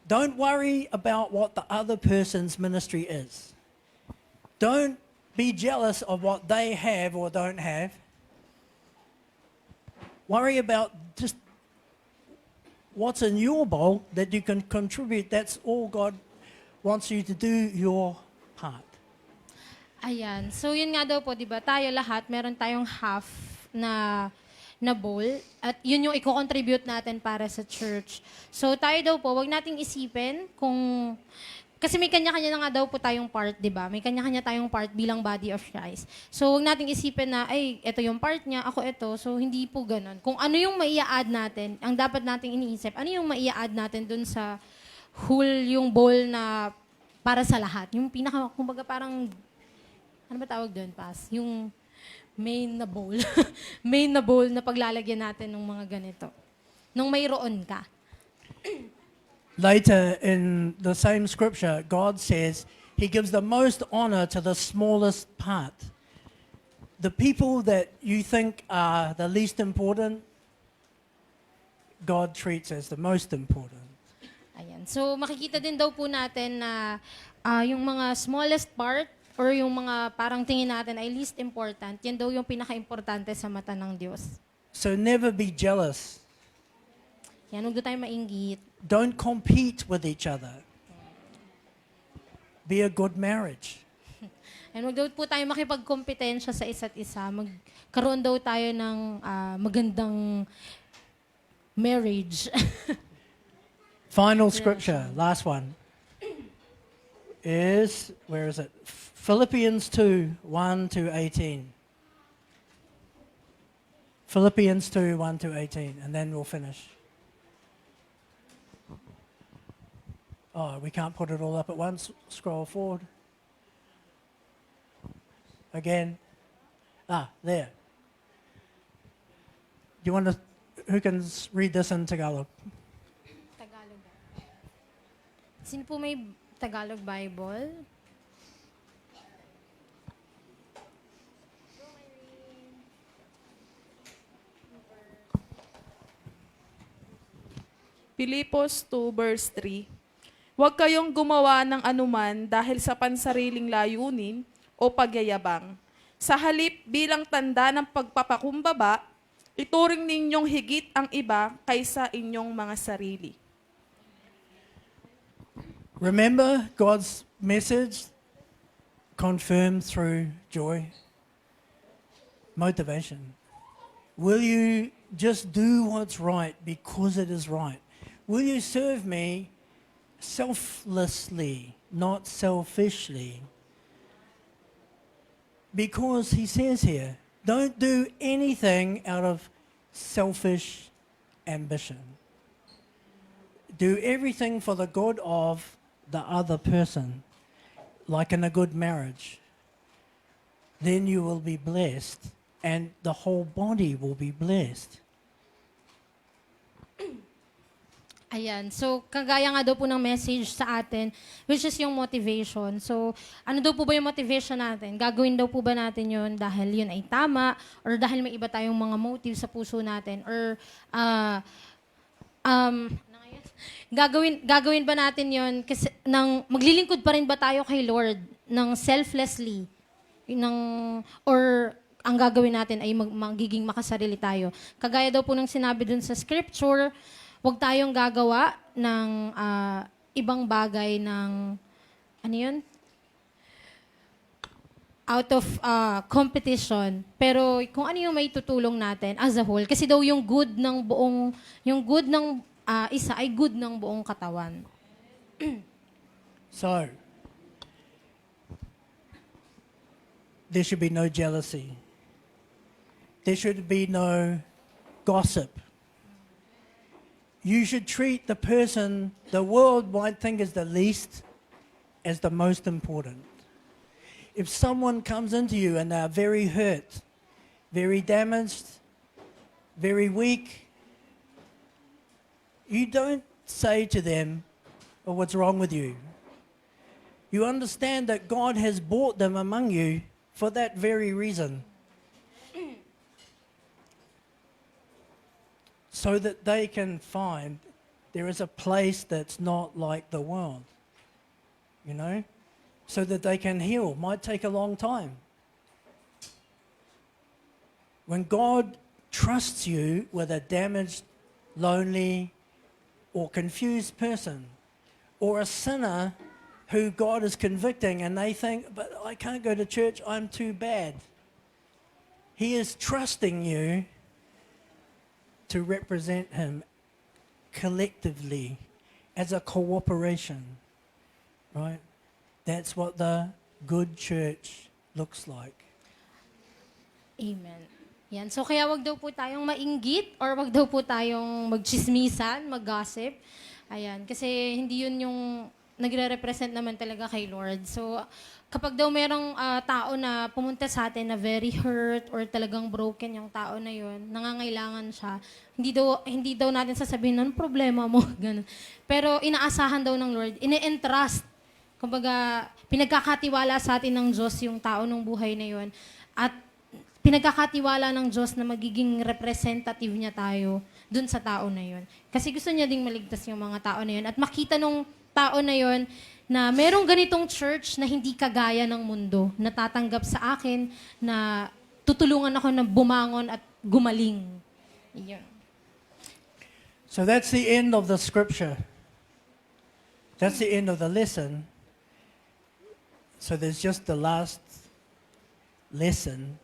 don't worry about what the other person's ministry is. Don't be jealous of what they have or don't have. Worry about just what's in your bowl that you can contribute. That's all God wants you to do, your part. Ayan. So, yun nga daw po, di ba, tayo lahat, meron tayong half na bowl at yun yung i-contribute natin para sa church. So, tayo daw po, wag nating isipin kung... Kasi may kanya-kanya na nga daw po tayong part, di ba? May kanya-kanya tayong part bilang body of Christ. So, wag nating isipin na, ay, ito yung part niya, ako ito. So, hindi po ganun. Kung ano yung maia-add natin, ang dapat nating iniisip, ano yung maia-add natin dun sa whole yung bowl na para sa lahat. Yung pinaka, kumbaga parang, ano ba tawag doon, Pas? Yung main na bowl. Main na bowl na paglalagyan natin ng mga ganito. Nung mayroon ka. Later in the same scripture, God says he gives the most honor to the smallest part. The people that you think are the least important, God treats as the most important. Ayan. So, makikita din daw po natin na yung mga smallest part or yung mga parang tingin natin ay least important, yan daw yung pinaka-importante sa mata ng Diyos. So never be jealous. Yan, huwag daw tayo mainggit. Don't compete with each other. Be a good marriage. And huwag daw po tayo makipagkompetensya sa isa't isa. Magkaroon daw tayo ng magandang marriage. Final scripture, last one, is, where is it? Philippians 2, 1 to 18. Philippians 2, 1 to 18, and then we'll finish. Oh, we can't put it all up at once. Scroll forward. Again. There. Do you want to, who can read this in Tagalog? Tagalog. Sino po may Tagalog Bible? Pilipos 2 verse 3. Huwag kayong gumawa ng anuman dahil sa pansariling layunin o pagyayabang. Sa halip bilang tanda ng pagpapakumbaba, ituring ninyong higit ang iba kaysa inyong mga sarili. Remember God's message confirmed through joy, motivation. Will you just do what's right because it is right? Will you serve me selflessly, not selfishly? Because he says here, don't do anything out of selfish ambition. Do everything for the good of the other person, like in a good marriage. Then you will be blessed, and the whole body will be blessed. Ayan. So, kagaya nga daw po ng message sa atin, which is yung motivation. So, ano daw po ba yung motivation natin? Gagawin daw po ba natin yun dahil yun ay tama? Or dahil may iba tayong mga motive sa puso natin? Or, gagawin ba natin yun kasi maglilingkod pa rin ba tayo kay Lord ng selflessly? Or ang gagawin natin ay magiging makasarili tayo? Kagaya daw po ng sinabi dun sa scripture, huwag tayong gagawa ng ibang bagay ng, ano yun? Out of competition. Pero kung ano yung may tutulong natin as a whole. Kasi daw yung good ng isa ay good ng buong katawan. So, there should be no jealousy. There should be no gossip. You should treat the person the world might think is the least as the most important. If someone comes into you and they're very hurt, very damaged, very weak, you don't say to them, "Oh, what's wrong with you?" You understand that God has brought them among you for that very reason. So that they can find there is a place that's not like the world, you know? So that they can heal. Might take a long time. When God trusts you with a damaged, lonely, or confused person, or a sinner who God is convicting and they think, but I can't go to church, I'm too bad. He is trusting you to represent him collectively as a cooperation, right? That's what the good church looks like. Amen. Yan. So kaya wag daw po tayong mainggit or wag daw po tayong magchismisan, mag-gossip. Ayan. Kasi hindi yun yung nagre-represent naman talaga kay Lord. So kapag daw merong tao na pumunta sa atin na very hurt or talagang broken yung tao na yun, nangangailangan siya, hindi daw natin sasabihin, "Ano problema mo?" Ganun. Pero inaasahan daw ng Lord, ine-entrust. Kumbaga, pinagkakatiwala sa atin ng Diyos yung tao ng buhay na yun. At pinagkakatiwala ng Diyos na magiging representative niya tayo dun sa tao na yun. Kasi gusto niya ding maligtas yung mga tao na yun. At makita nung tao na yun na merong ganitong church na hindi kagaya ng mundo, na tatanggap sa akin, na tutulungan ako na bumangon at gumaling. Yun. So that's the end of the scripture. That's the end of the lesson. So there's just the last lesson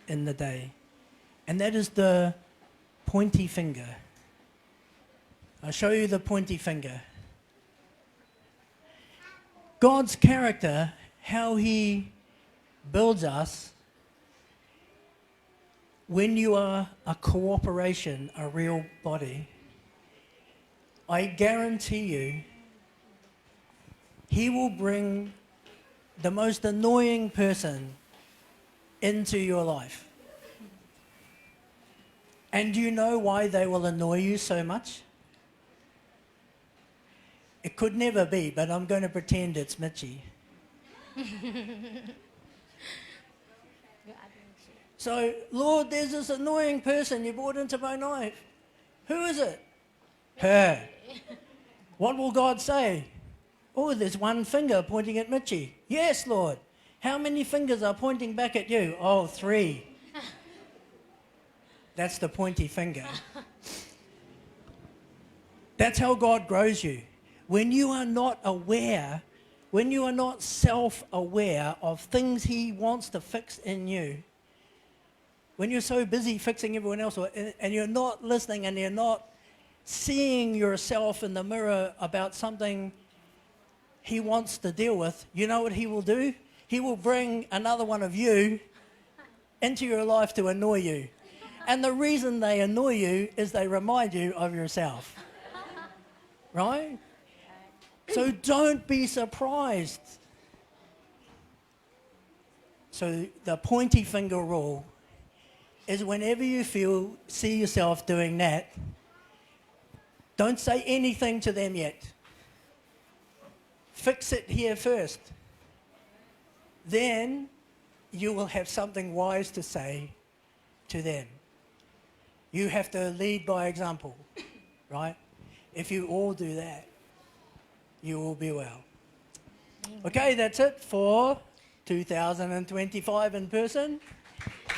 in the day. And that is the pointy finger. I'll show you the pointy finger. God's character, how he builds us, when you are a cooperation, a real body, I guarantee you, he will bring the most annoying person into your life. And do you know why they will annoy you so much? It could never be, but I'm going to pretend it's Mitchie. So, Lord, there's this annoying person you brought into my life. Who is it? Her. What will God say? Oh, there's one finger pointing at Mitchie. Yes, Lord. How many fingers are pointing back at you? Oh, 3. That's the pointy finger. That's how God grows you. When you are not aware, when you are not self-aware of things he wants to fix in you, when you're so busy fixing everyone else and you're not listening and you're not seeing yourself in the mirror about something he wants to deal with, you know what he will do? He will bring another one of you into your life to annoy you. And the reason they annoy you is they remind you of yourself. Right? So don't be surprised. So the pointy finger rule is whenever you see yourself doing that, don't say anything to them yet. Fix it here first. Then you will have something wise to say to them. You have to lead by example, right? If you all do that, you will be well. Okay, that's it for 2025 in person.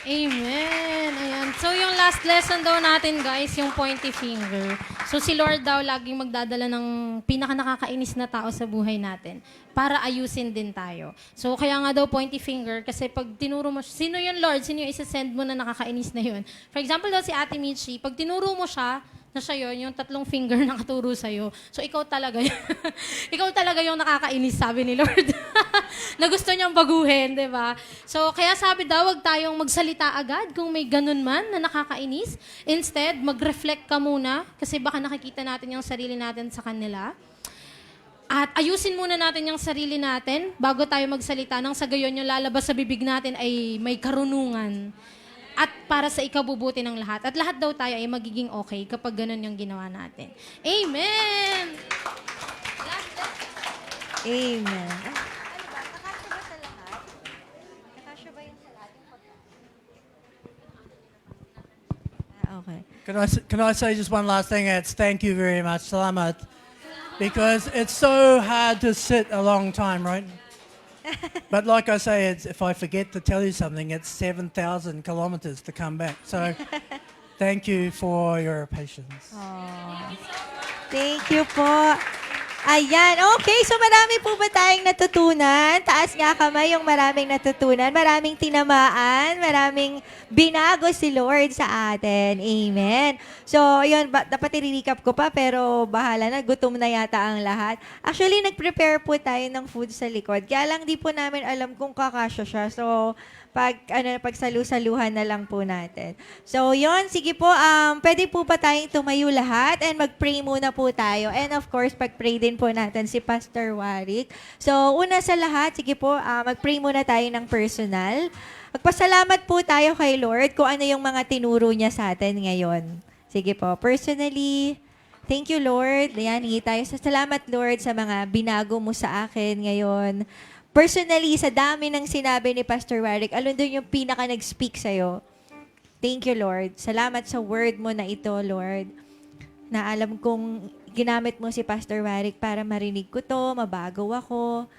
Amen. Ayan. So yung last lesson daw natin guys, yung pointy finger. So si Lord daw laging magdadala ng pinaka-nakakainis na tao sa buhay natin para ayusin din tayo. So kaya nga daw pointy finger kasi pag tinuro mo, sino yun Lord? Sino yung isa-send mo na nakakainis na yun? For example daw si Ate Michi, pag tinuro mo siya, na siya yun, yung 3 finger na katuro sa'yo. So, ikaw talaga yun. Ikaw talaga yung nakakainis, sabi ni Lord. Na gusto niyang baguhin, di ba? So, kaya sabi daw, wag tayong magsalita agad kung may ganun man na nakakainis. Instead, mag-reflect ka muna kasi baka nakikita natin yung sarili natin sa kanila. At ayusin muna natin yung sarili natin bago tayo magsalita nang sa gayon yung lalabas sa bibig natin ay may karunungan. At para sa ikabubuti ng lahat. At lahat daw tayo ay magiging okay kapag ganun yung ginawa natin. Amen! Amen. Ano ba? Nakasya ba sa lahat? Nakasya ba yung sa lahat? Okay. Can I say just one last thing? It's thank you very much, Salamat. Because it's so hard to sit a long time, right? But like I say, if I forget to tell you something, it's 7,000 kilometers to come back. So thank you for your patience. Thank you po. Ayan, okay. So marami po ba tayong natutunan? Taas nga kamay yung maraming natutunan. Maraming tinamaan. Maraming binago si Lord sa atin. Amen. So, yun, dapat i-recap ko pa, pero bahala na. Gutom na yata ang lahat. Actually, nag-prepare po tayo ng food sa likod. Kaya lang di po namin alam kung kakasya siya. So, pagsalu-saluhan na lang po natin. So, yon sige po, pwede po pa tayong tumayo lahat and mag-pray muna po tayo. And of course, pag-pray din po natin si Pastor Warwick. So, una sa lahat, sige po, mag-pray muna tayo ng personal. Magpasalamat po tayo kay Lord kung ano yung mga tinuro niya sa atin ngayon. Sige po, personally, thank you, Lord. Ayan, hingi tayo sa salamat, Lord, sa mga binago mo sa akin ngayon. Personally, sa dami ng sinabi ni Pastor Warwick, alun doon yung pinaka nag-speak sa'yo. Thank you, Lord. Salamat sa word mo na ito, Lord. Na alam kong ginamit mo si Pastor Warwick para marinig ko to, mabago ako,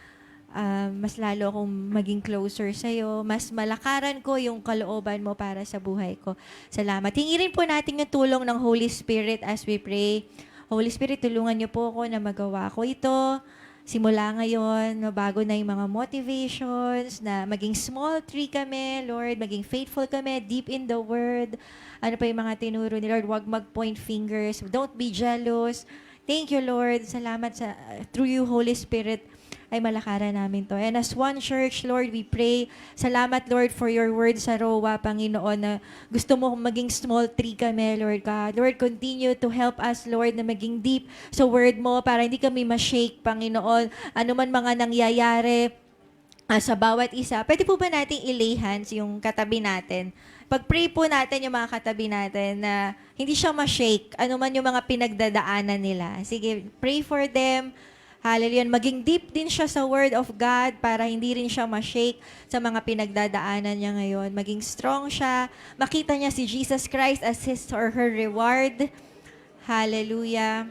mas lalo akong maging closer sa'yo, mas malakaran ko yung kalooban mo para sa buhay ko. Salamat. Hingi rin po natin yung tulong ng Holy Spirit as we pray. Holy Spirit, tulungan niyo po ako na magawa ko ito. Simula ngayon, mabago na yung mga motivations, na maging small tree kami, Lord, maging faithful kami, deep in the Word. Ano pa yung mga tinuro ni Lord? Huwag mag-point fingers. Don't be jealous. Thank you, Lord. Salamat sa through you, Holy Spirit, ay malakaran namin to. And as one church, Lord, we pray. Salamat, Lord, for your word sa Rowa, Panginoon, na gusto mo maging small tree kami, Lord God. Lord, continue to help us, Lord, na maging deep sa word mo para hindi kami ma-shake, Panginoon. Ano man mga nangyayari sa bawat isa. Pwede po ba nating i-lay hands yung katabi natin? Pag-pray po natin yung mga katabi natin na hindi siya ma-shake, ano man yung mga pinagdadaanan nila. Sige, pray for them. Hallelujah. Maging deep din siya sa Word of God para hindi rin siya ma-shake sa mga pinagdadaanan niya ngayon. Maging strong siya. Makita niya si Jesus Christ as his or her reward. Hallelujah.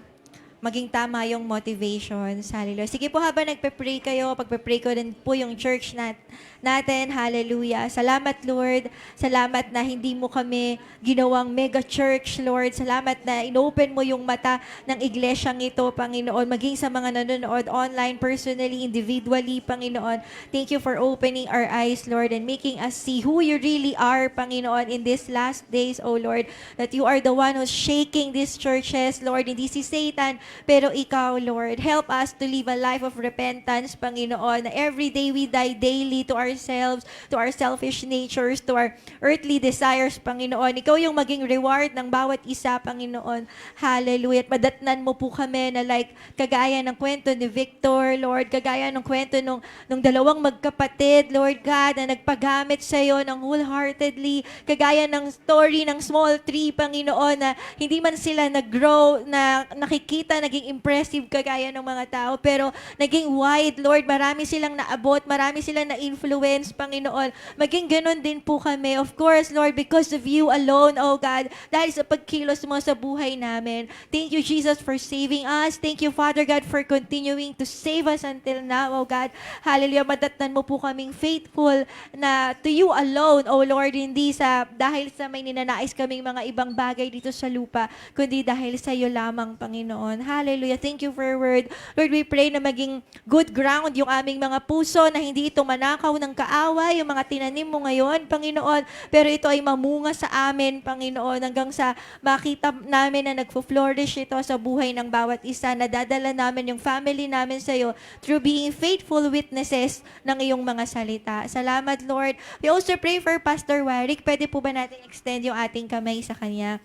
Maging tama yung motivations. Hallelujah. Sige po, habang nagpe-pray kayo, pagpe-pray ko din po yung church natin. Hallelujah. Salamat, Lord. Salamat na hindi mo kami ginawang mega church, Lord. Salamat na inopen mo yung mata ng iglesyang ito, Panginoon. Maging sa mga nanonood online, personally, individually, Panginoon. Thank you for opening our eyes, Lord, and making us see who you really are, Panginoon, in these last days, O Lord. That you are the one who's shaking these churches, Lord. Hindi si Satan, pero ikaw, Lord. Help us to live a life of repentance, Panginoon. Na every day we die daily to ourselves, to our selfish natures, to our earthly desires, Panginoon. Ikaw yung maging reward ng bawat isa, Panginoon. Hallelujah. At madatnan mo po kami na like kagaya ng kwento ni Victor, Lord. Kagaya ng kwento nung dalawang magkapatid, Lord God, na nagpagamit sa iyo ng wholeheartedly. Kagaya ng story ng small tree, Panginoon, na hindi man sila nag-grow, na nakikita, naging impressive kagaya ng mga tao, pero naging wide, Lord. Marami silang naabot, marami silang na-influence, Panginoon. Maging ganun din po kami. Of course, Lord, because of you alone, oh God, dahil sa pagkilos mo sa buhay namin. Thank you, Jesus, for saving us. Thank you, Father God, for continuing to save us until now, oh God. Hallelujah. Madatnan mo po kaming faithful na to you alone, oh Lord, hindi dahil sa may ninanais kaming mga ibang bagay dito sa lupa, kundi dahil sa iyo lamang, Panginoon. Hallelujah. Thank you for your word. Lord, we pray na maging good ground yung aming mga puso, na hindi ito manakaw ng kaaway, yung mga tinanim mo ngayon, Panginoon, pero ito ay mamunga sa amin, Panginoon, hanggang sa makita namin na nagfo-flourish ito sa buhay ng bawat isa, na dadala namin yung family namin sa iyo through being faithful witnesses ng iyong mga salita. Salamat, Lord. We also pray for Pastor Warwick. Pwede po ba natin extend yung ating kamay sa kanya?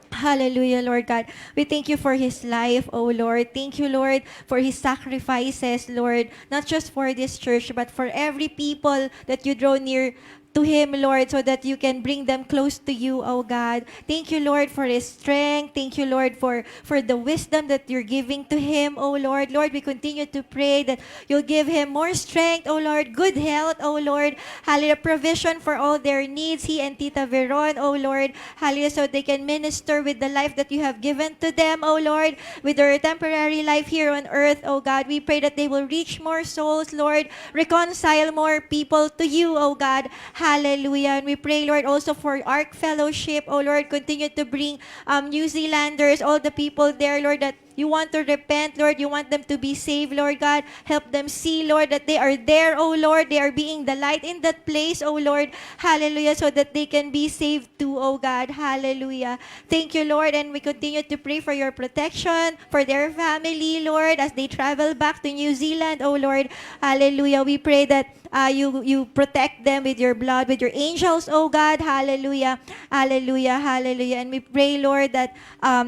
Hallelujah, Lord God. We thank you for his life, oh Lord. Thank you, Lord, for his sacrifices, Lord. Not just for this church, but for every people that you draw near to him, Lord, so that you can bring them close to you, oh God. Thank you, Lord, for his strength. Thank you, Lord, for the wisdom that you're giving to him, oh Lord. Lord, we continue to pray that you'll give him more strength, oh Lord, good health, oh Lord. Hallelujah, provision for all their needs, he and Tita Veron, oh Lord. Hallelujah, so they can minister with the life that you have given to them, oh Lord, with their temporary life here on earth, oh God. We pray that they will reach more souls, Lord, reconcile more people to you, oh God. Hallelujah. And we pray, Lord, also for Ark Fellowship. Oh, Lord, continue to bring New Zealanders, all the people there, Lord, that You want to repent, Lord. You want them to be saved, Lord God. Help them see, Lord, that they are there, oh Lord. They are being the light in that place, oh Lord. Hallelujah. So that they can be saved too, oh God. Hallelujah. Thank you, Lord. And we continue to pray for your protection, for their family, Lord, as they travel back to New Zealand, oh Lord. Hallelujah. We pray that you protect them with your blood, with your angels, oh God. Hallelujah. Hallelujah. Hallelujah. And we pray, Lord, that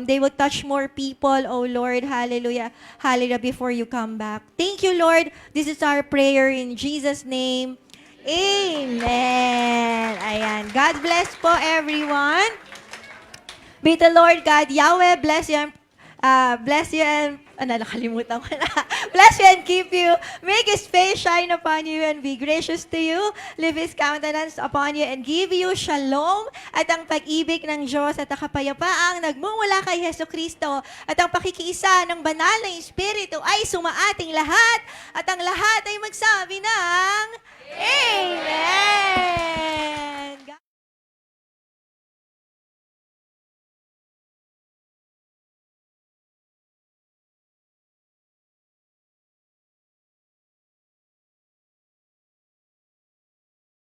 they will touch more people, oh Lord. Hallelujah. Hallelujah. Before you come back. Thank you, Lord. This is our prayer in Jesus' name. Amen. Ayan. God bless po, everyone. May the Lord God, Yahweh, bless you and nakalimutan ko na. Bless you and keep you. Make His face shine upon you and be gracious to you. Leave His countenance upon you and give you shalom at ang pag-ibig ng Diyos at ang kapayapaang nagmumula kay Heso Kristo at ang pakikiisa ng banal na Espiritu ay sumaating lahat at ang lahat ay magsabi ng Amen!